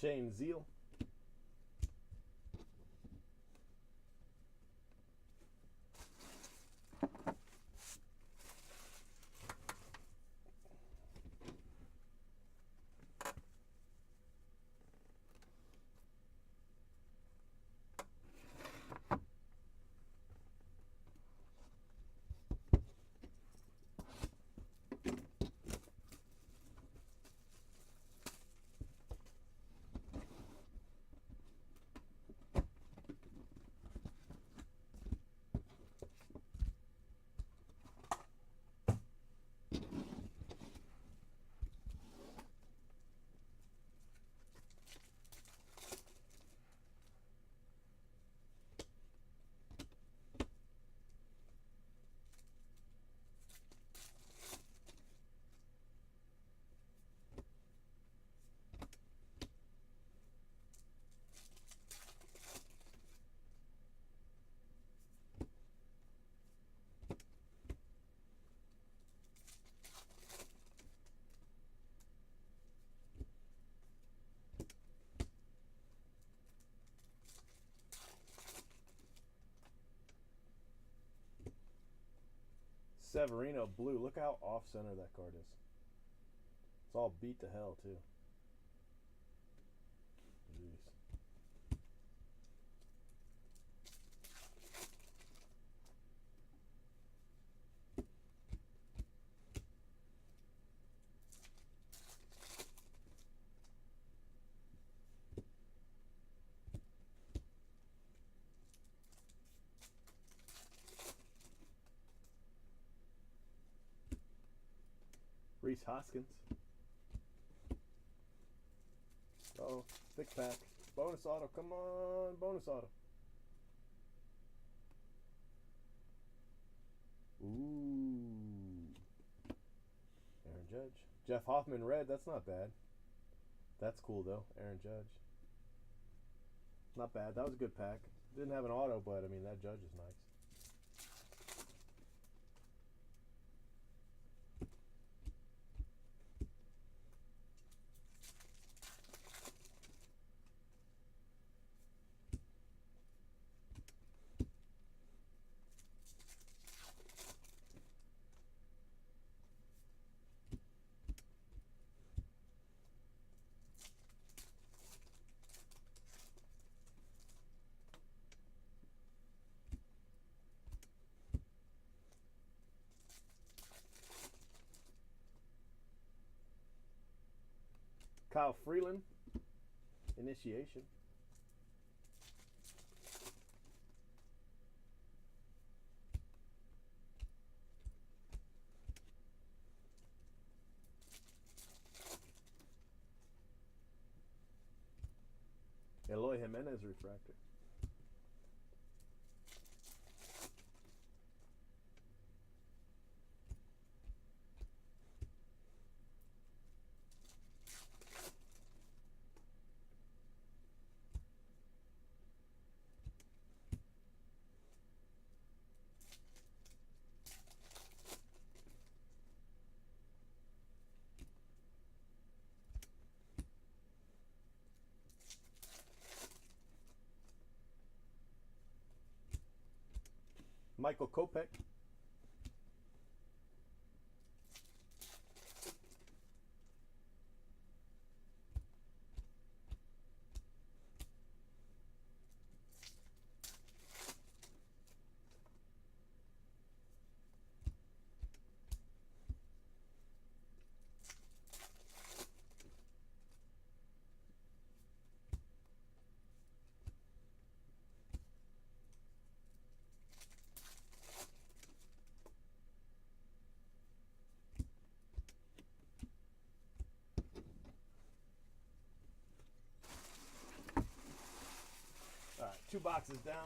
Shane Zeal. Severino blue. Look how off center that card is. It's all beat to hell too. Jeez. Reese Hoskins. Uh-oh, thick pack. Bonus auto, come on, bonus auto. Ooh. Aaron Judge. Jeff Hoffman red, that's not bad. That's cool though, Aaron Judge. Not bad, that was a good pack. Didn't have an auto, but I mean, that Judge is nice. Kyle Freeland, initiation. Eloy Jimenez refractor. Michael Kopech. 2 boxes down.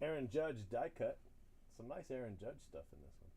Aaron Judge die cut. Some nice Aaron Judge stuff in this one.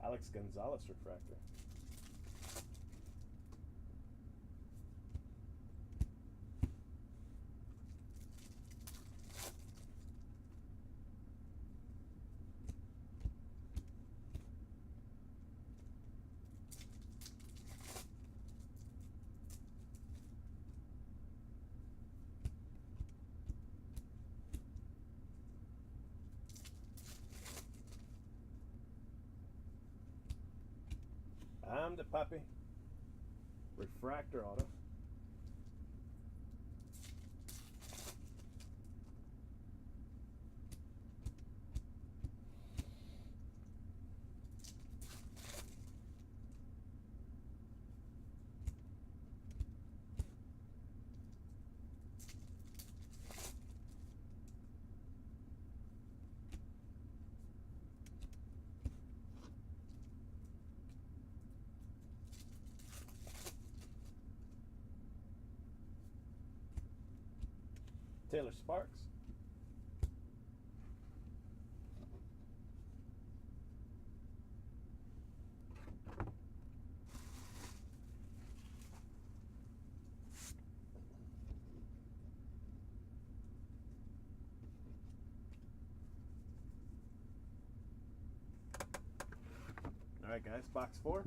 Alex Gonzalez refractor. I'm the puppy. Refractor auto. Taylor Sparks. All right, guys, box 4.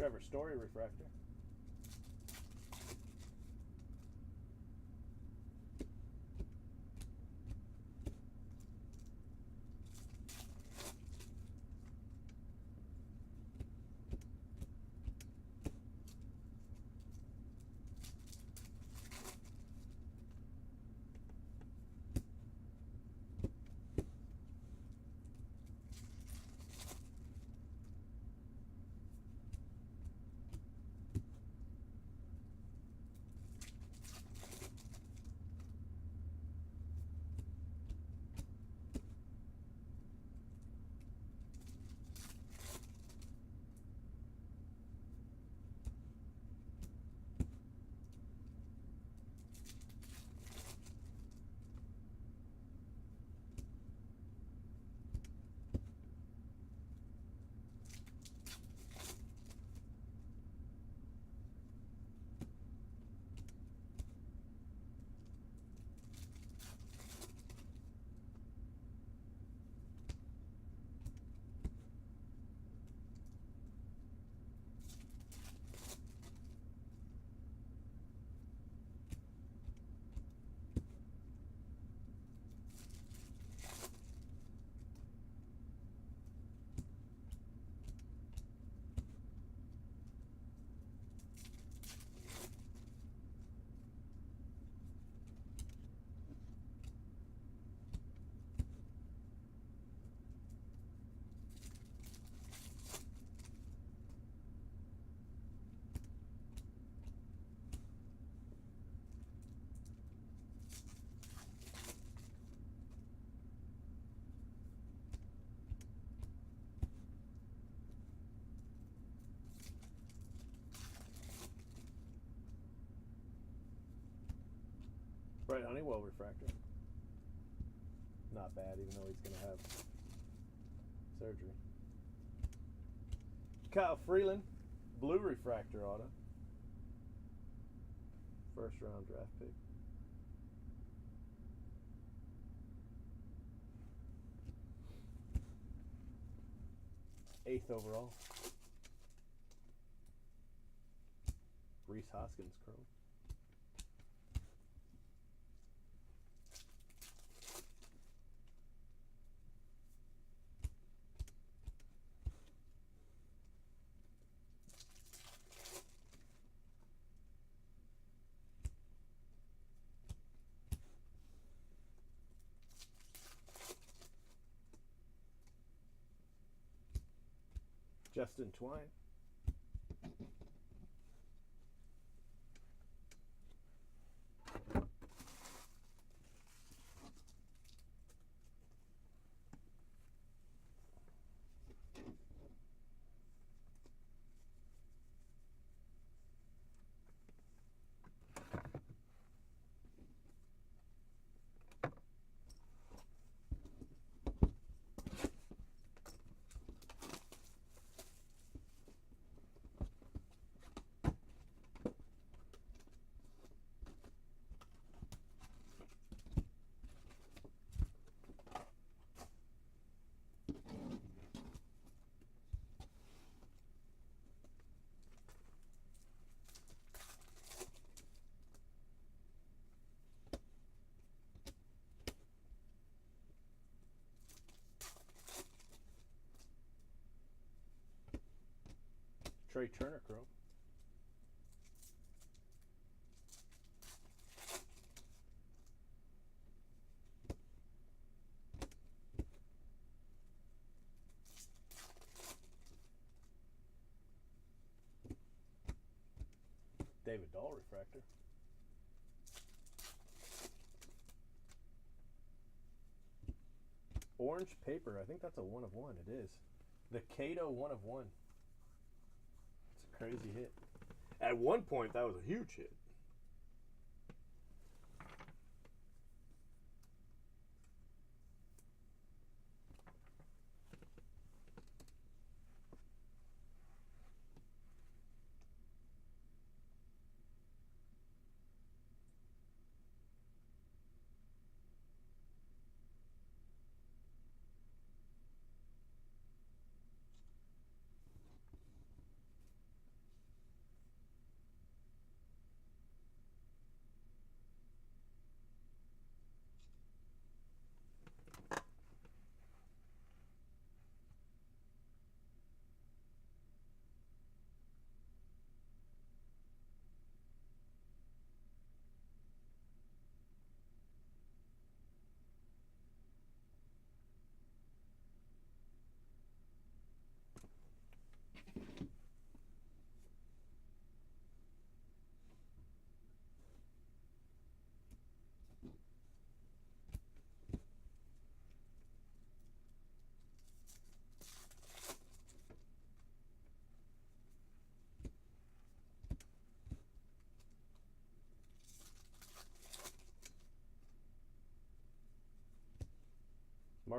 Trevor Story refractor. Right, Honeywell refractor. Not bad, even though he's going to have surgery. Kyle Freeland, blue refractor auto. First round draft pick. 8th overall. Reese Hoskins, Chrome. Justin Twine. Trey Turner, Chrome. David Dahl refractor. Orange paper. I think that's a 1 of 1. It is. The Cato 1 of 1. It's a crazy hit. At one point, that was a huge hit.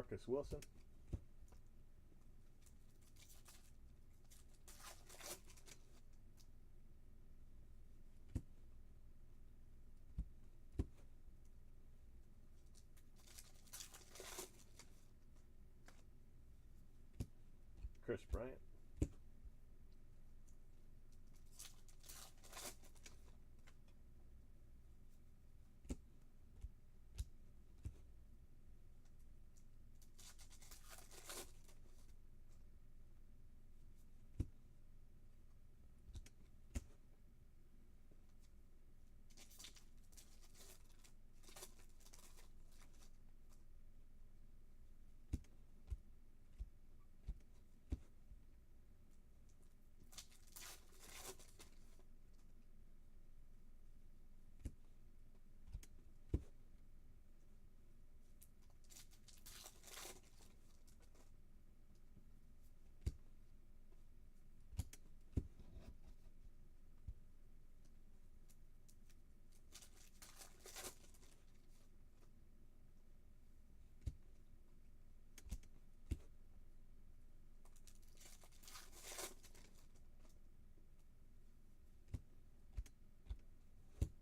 Marcus Wilson. Chris Bryant.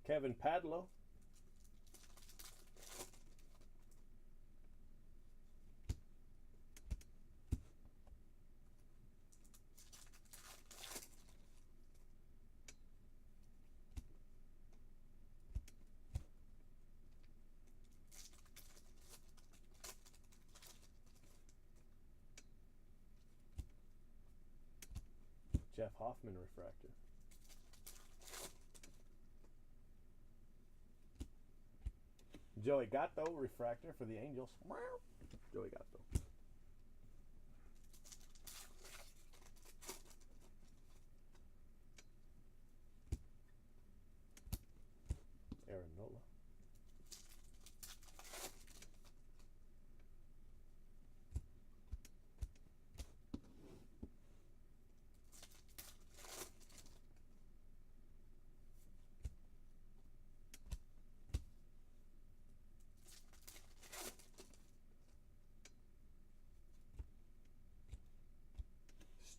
Kevin Padlow. Jeff Hoffman refractor. Joey Gatto refractor for the Angels. Joey Gatto. Aaron Nola.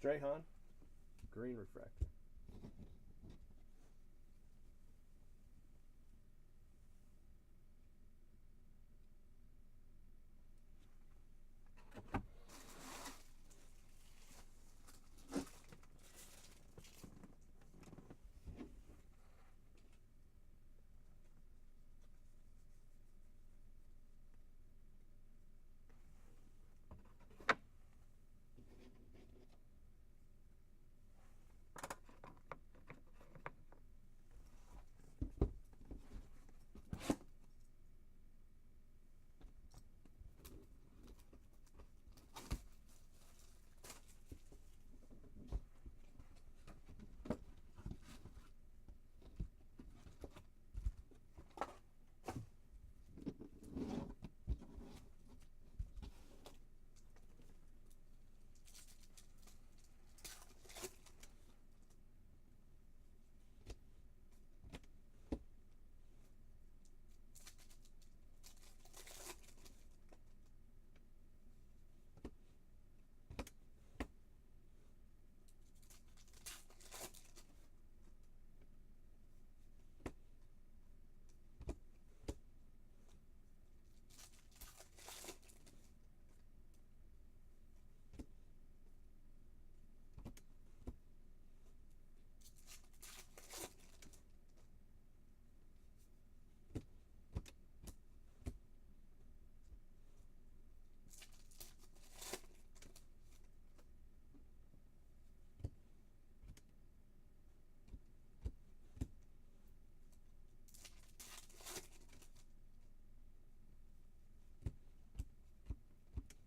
Strahan, green refractor.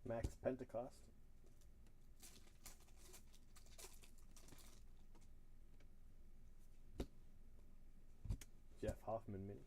Max Pentecost. Jeff Hoffman mini.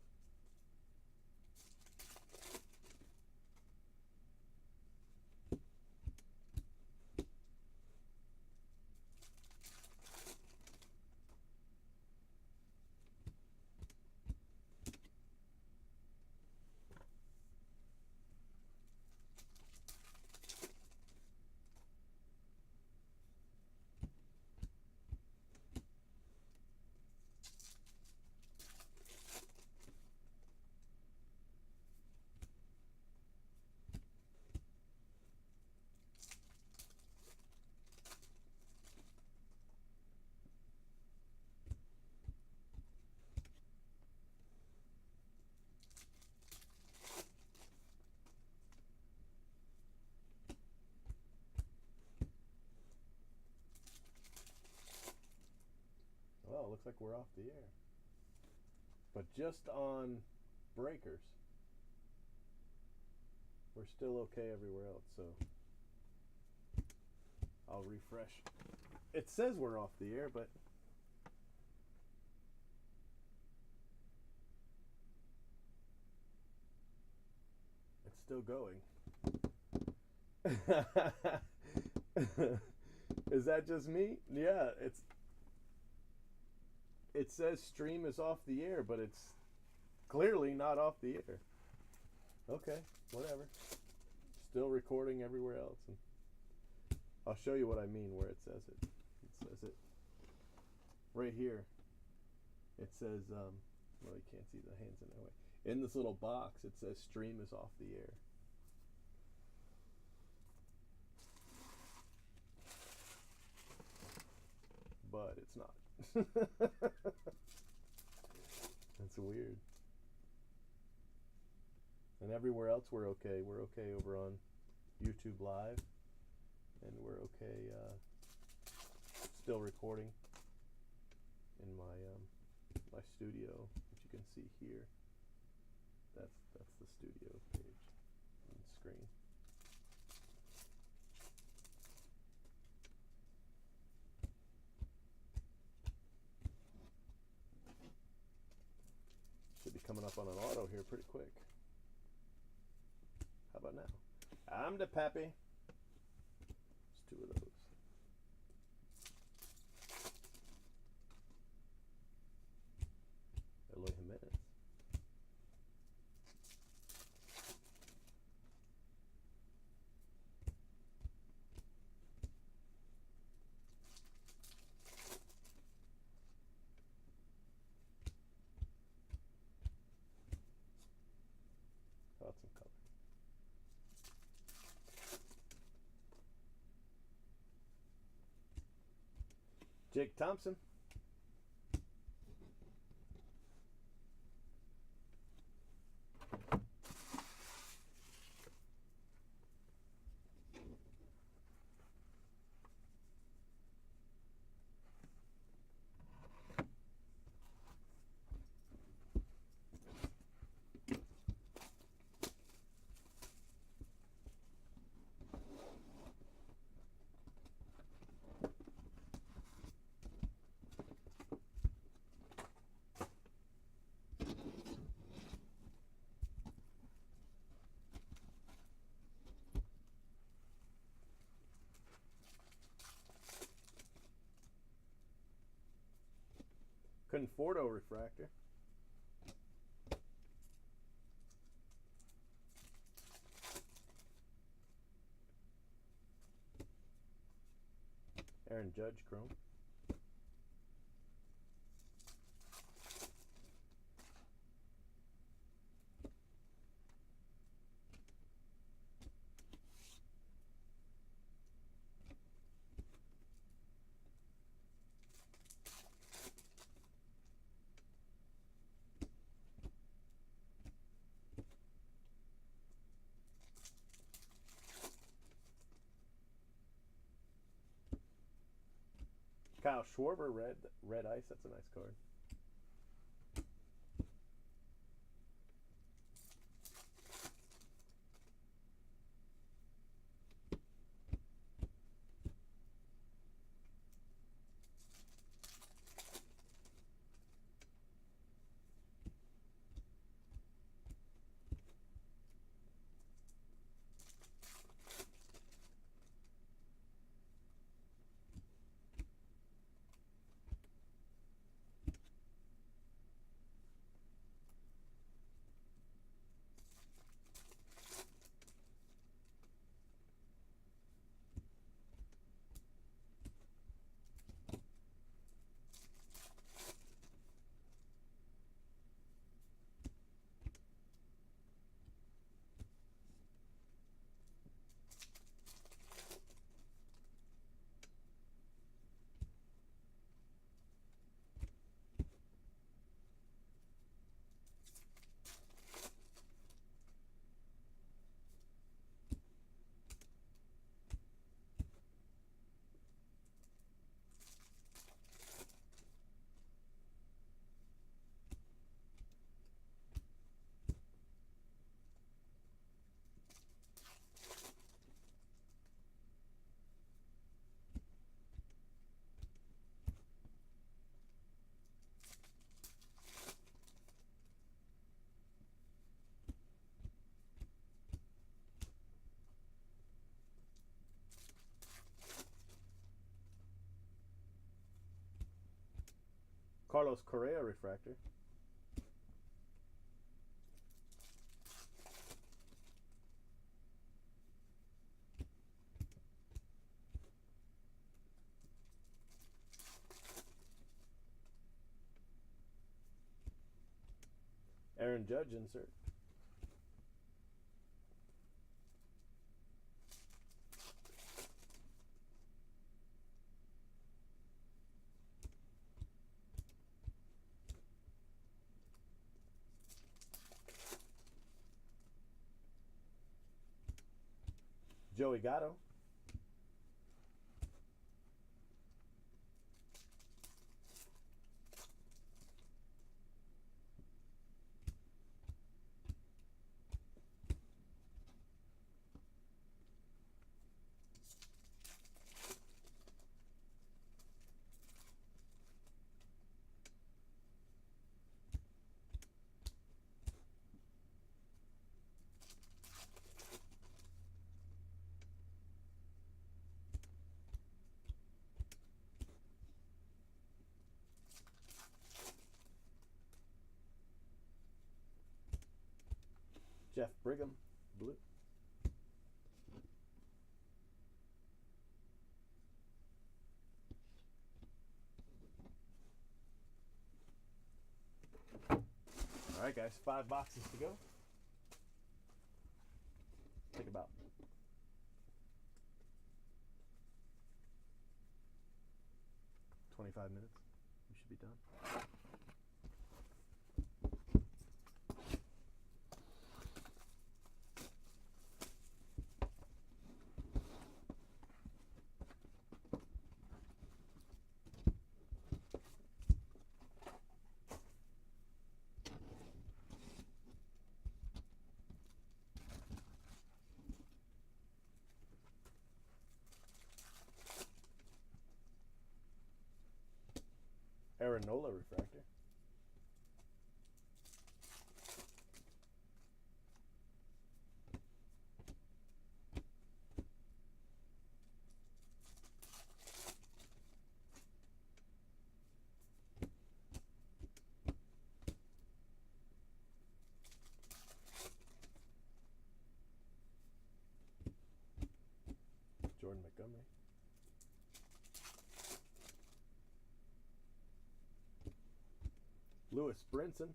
it looks like we're off the air. But just on breakers, we're still okay everywhere else, so I'll refresh. It says we're off the air, but it's still going. Is that just me? Yeah, it says stream is off the air, but it's clearly not off the air. Okay, whatever. Still recording everywhere else. And I'll show you what I mean where it says it. It says it right here. It says, well, you can't see the hands in that way. In this little box, it says stream is off the air. But it's not. That's weird. And everywhere else we're okay. We're okay over on YouTube Live. And we're okay still recording in my my studio, which you can see here. That's the studio page on the screen. Should be coming up on an auto here pretty quick. How about now? I'm the pappy. There's two of those. Eloy Jimenez. Got some color. Jake Thompson. Conforto refractor. Aaron Judge chrome. Kyle Schwarber, red ice. That's a nice card. Carlos Correa refractor. Aaron Judge insert. Joey Gatto. Jeff Brigham, blue. All right, guys, 5 boxes to go. Take about 25 minutes. We should be done. Aranola refractor. Jordan Montgomery. Lewis Brinson.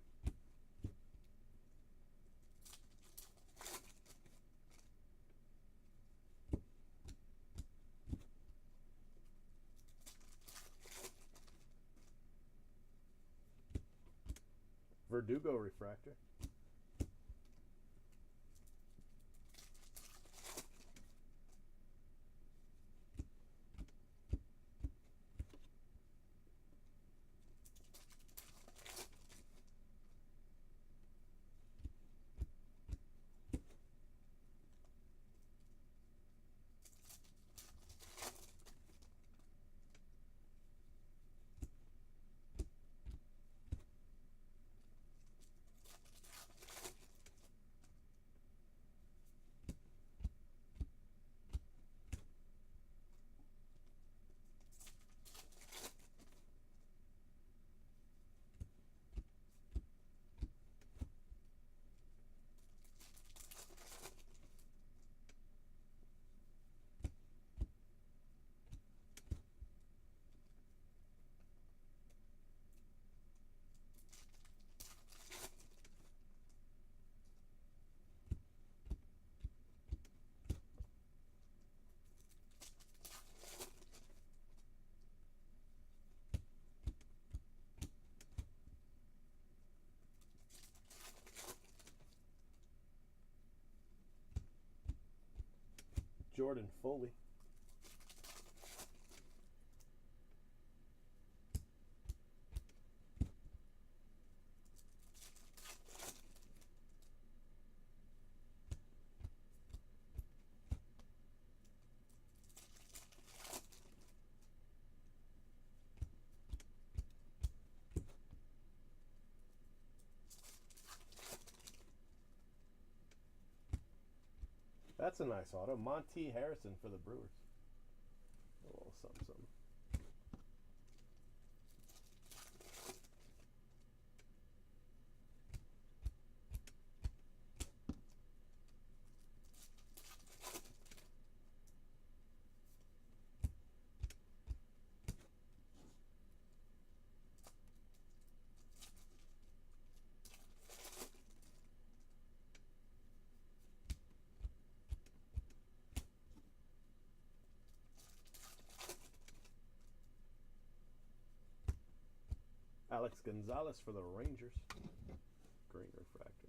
Verdugo refractor. Jordan Foley. That's a nice auto. Monty Harrison for the Brewers. A little something, something. Alex Gonzalez for the Rangers. Green refractor.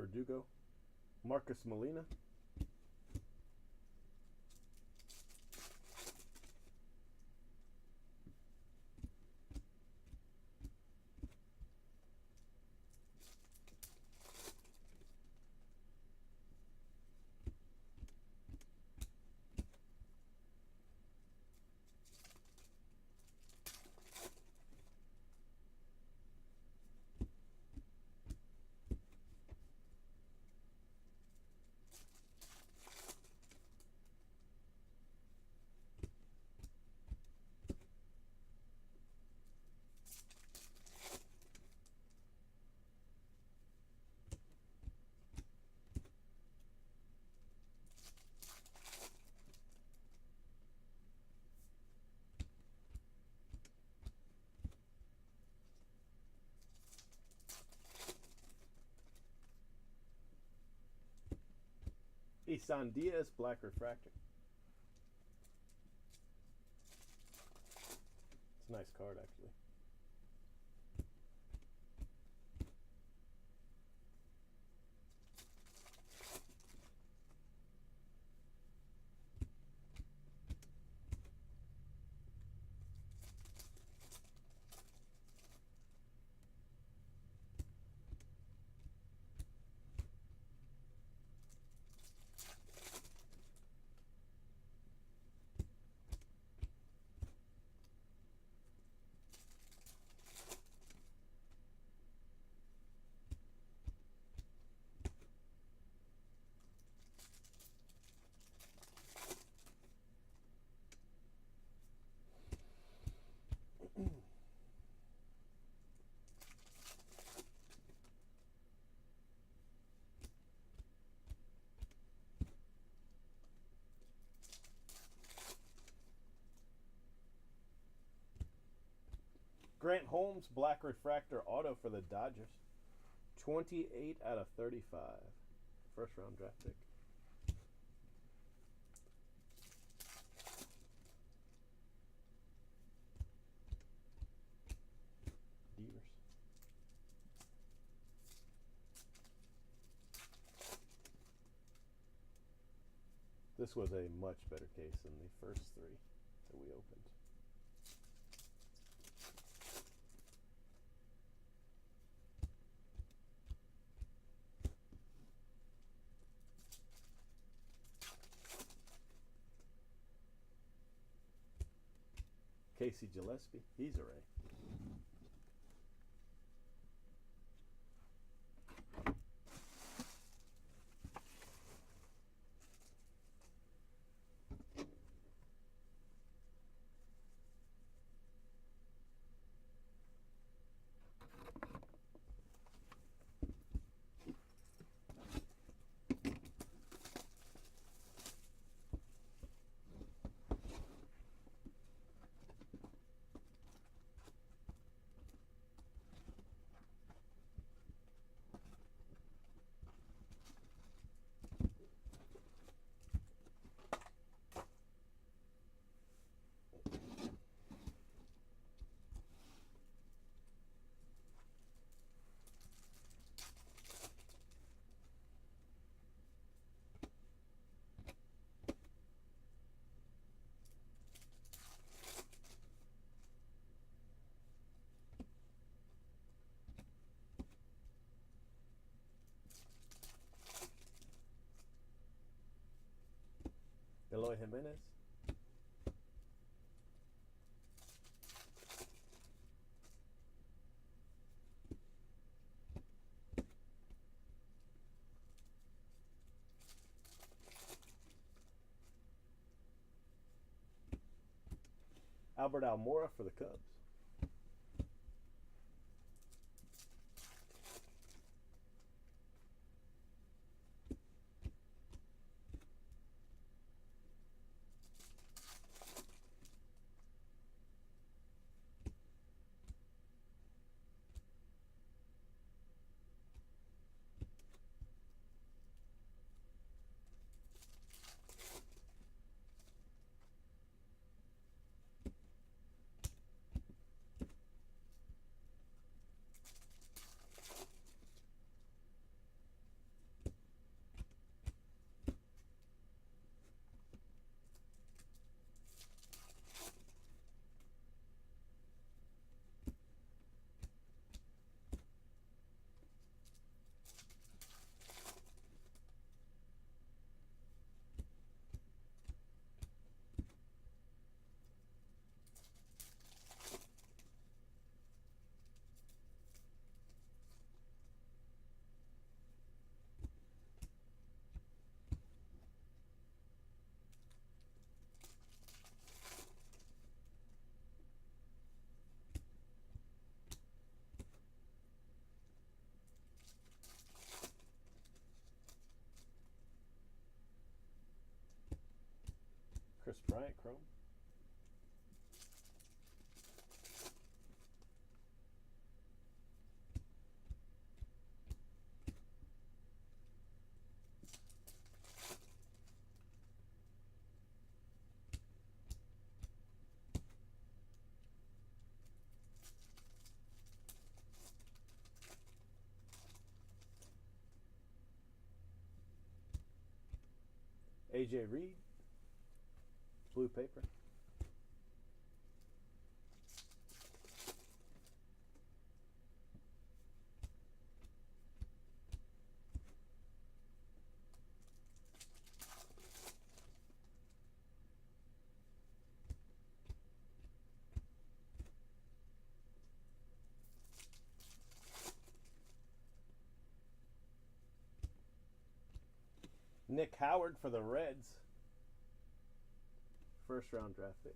Verdugo. Marcus Molina. Isan Diaz, black refractor. It's a nice card, actually. Grant Holmes, black refractor auto for the Dodgers. 28 out of 35. First round draft pick. Devers. This was a much better case than the first three that we opened. Casey Gillespie, he's a Ray. Jimenez. Albert Almora for the Cubs. Chris Bryant, Chrome. AJ Reed, blue paper. Nick Howard for the Reds. First round draft pick.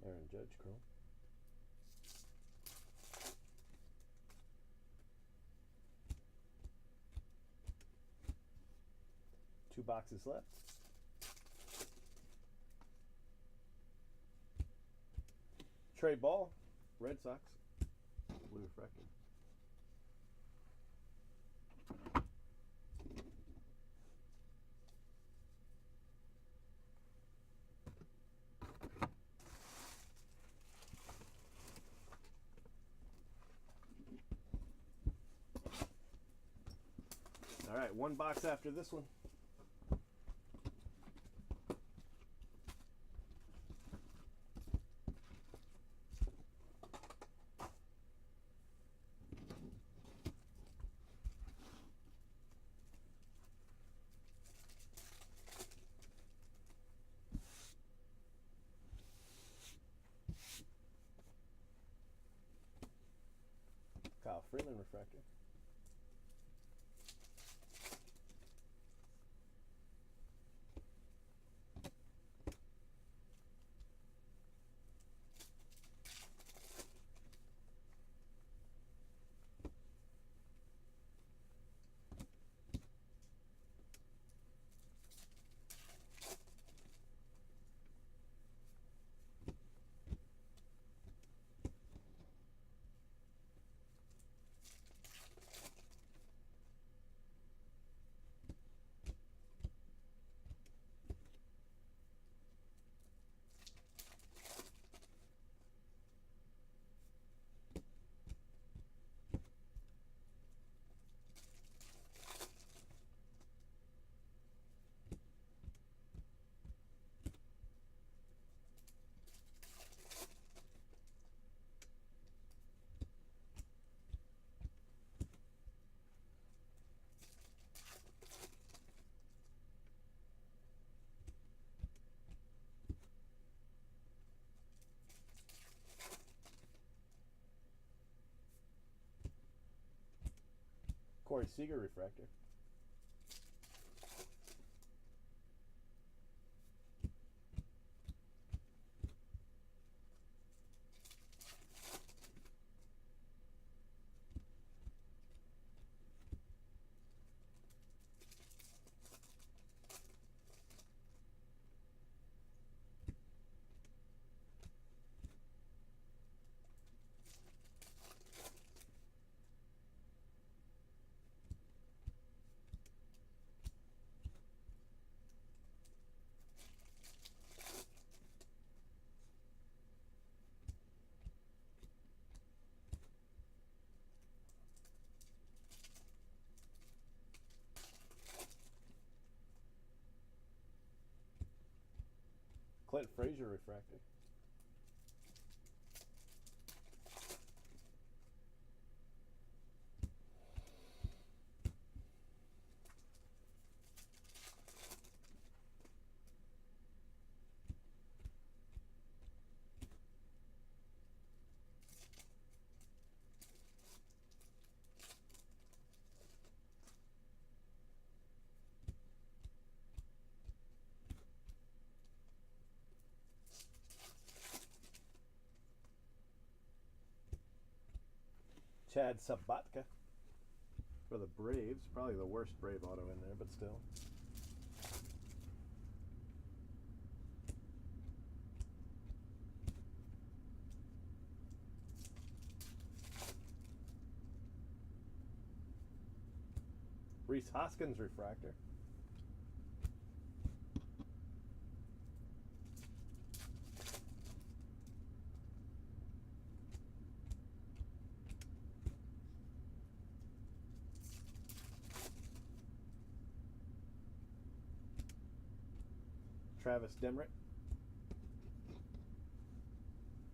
Aaron Judge, Chrome. Two boxes left. Trey Ball, Red Sox, blue refractor. All right, one box after this one. Kyle Freeland refractor. Corey Seager refractor. Clint Frazier refractor. Chad Sabatka for the Braves. Probably the worst Brave auto in there, but still. Reese Hoskins refractor. Travis Demrick.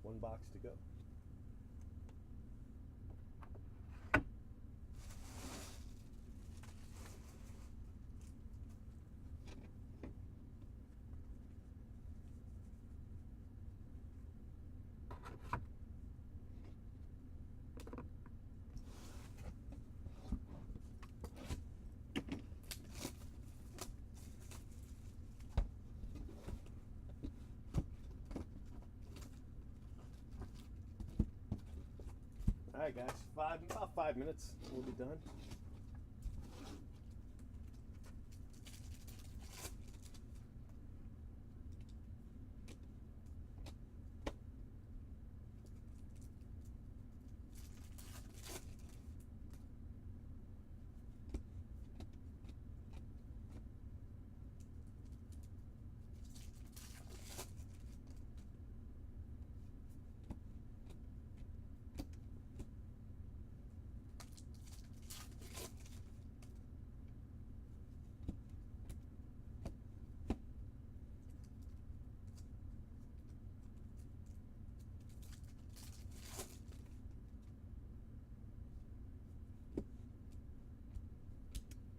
One box to go. All right, guys. About 5 minutes. We'll be done.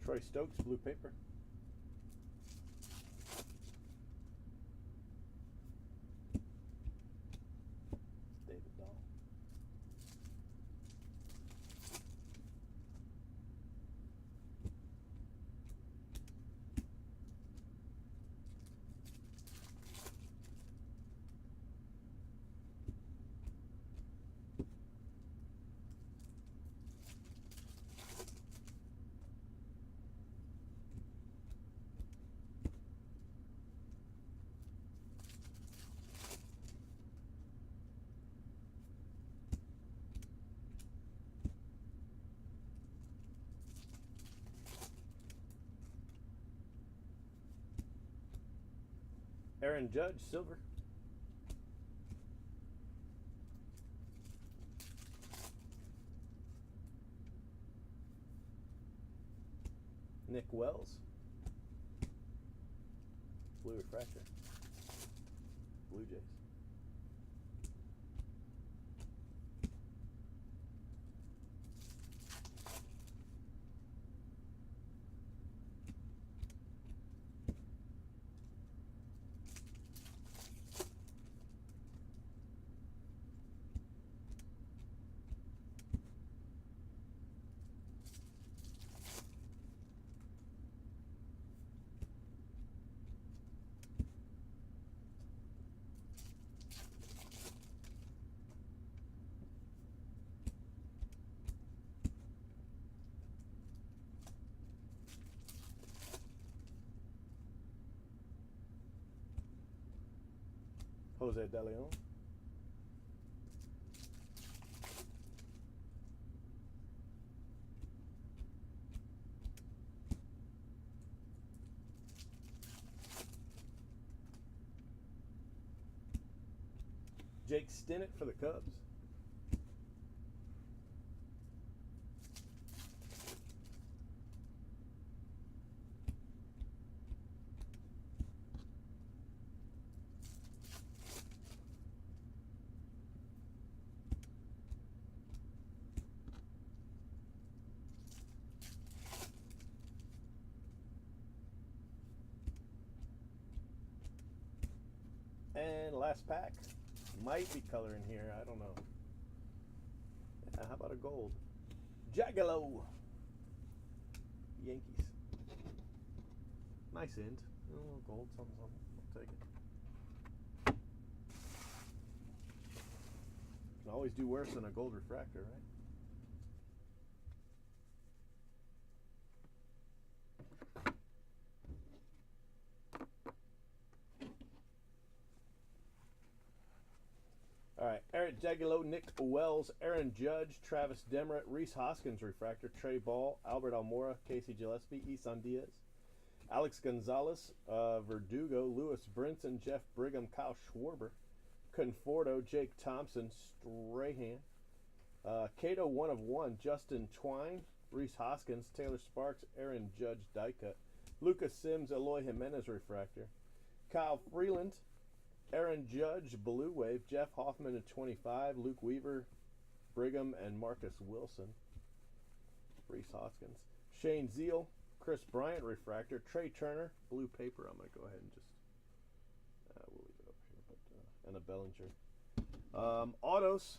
Troy Stokes, blue paper. David Dahl. Aaron Judge, silver. Nick Wells, blue refractor. Blue Jays. Jose De Leon. Jake Stinnett for the Cubs. And last pack. Might be color in here, I don't know. Yeah, how about a gold? Jaggalo. Yankees. Nice end. A little gold, something, something. I'll take it. Can always do worse than a gold refractor, right? All right, Eric Jaggalo, Nick Wells, Aaron Judge, Travis Demeritt, Reese Hoskins refractor, Trey Ball, Albert Almora, Casey Gillespie, Isan Diaz, Alex Gonzalez, Verdugo, Lewis Brinson, Jeff Brigham, Kyle Schwarber, Conforto, Jake Thompson, Strahan, Cato 1 of 1, Justin Twine, Reese Hoskins, Taylor Sparks, Aaron Judge die cut, Lucas Sims, Eloy Jimenez refractor, Kyle Freeland, Aaron Judge, Blue Wave, Jeff Hoffman at 25, Luke Weaver, Brigham, and Marcus Wilson. Reese Hoskins. Shane Zeal, Chris Bryant, refractor. Trey Turner, blue paper. I'm going to go ahead and just, we'll leave it up here, and a Bellinger. Autos,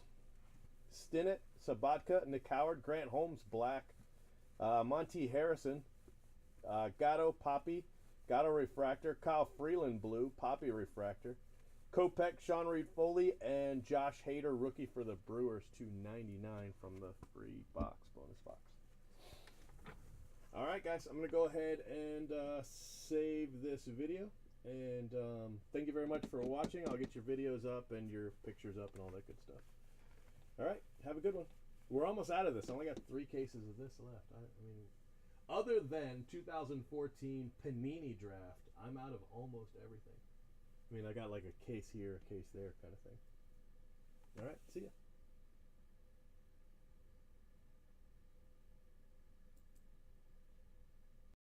Stinnett, Sabatka, Nick Howard, Grant Holmes, black. Monty Harrison, Gatto, Poppy, Gatto refractor. Kyle Freeland, blue, Poppy refractor. Kopech, Sean Reed Foley, and Josh Hader, rookie for the Brewers, $2.99 from the free box, bonus box. All right, guys, I'm going to go ahead and save this video. And thank you very much for watching. I'll get your videos up and your pictures up and all that good stuff. All right, have a good one. We're almost out of this. I only got 3 cases of this left. I mean, other than 2014 Panini draft, I'm out of almost everything. I mean, I got like a case here, a case there kind of thing. All right, see ya.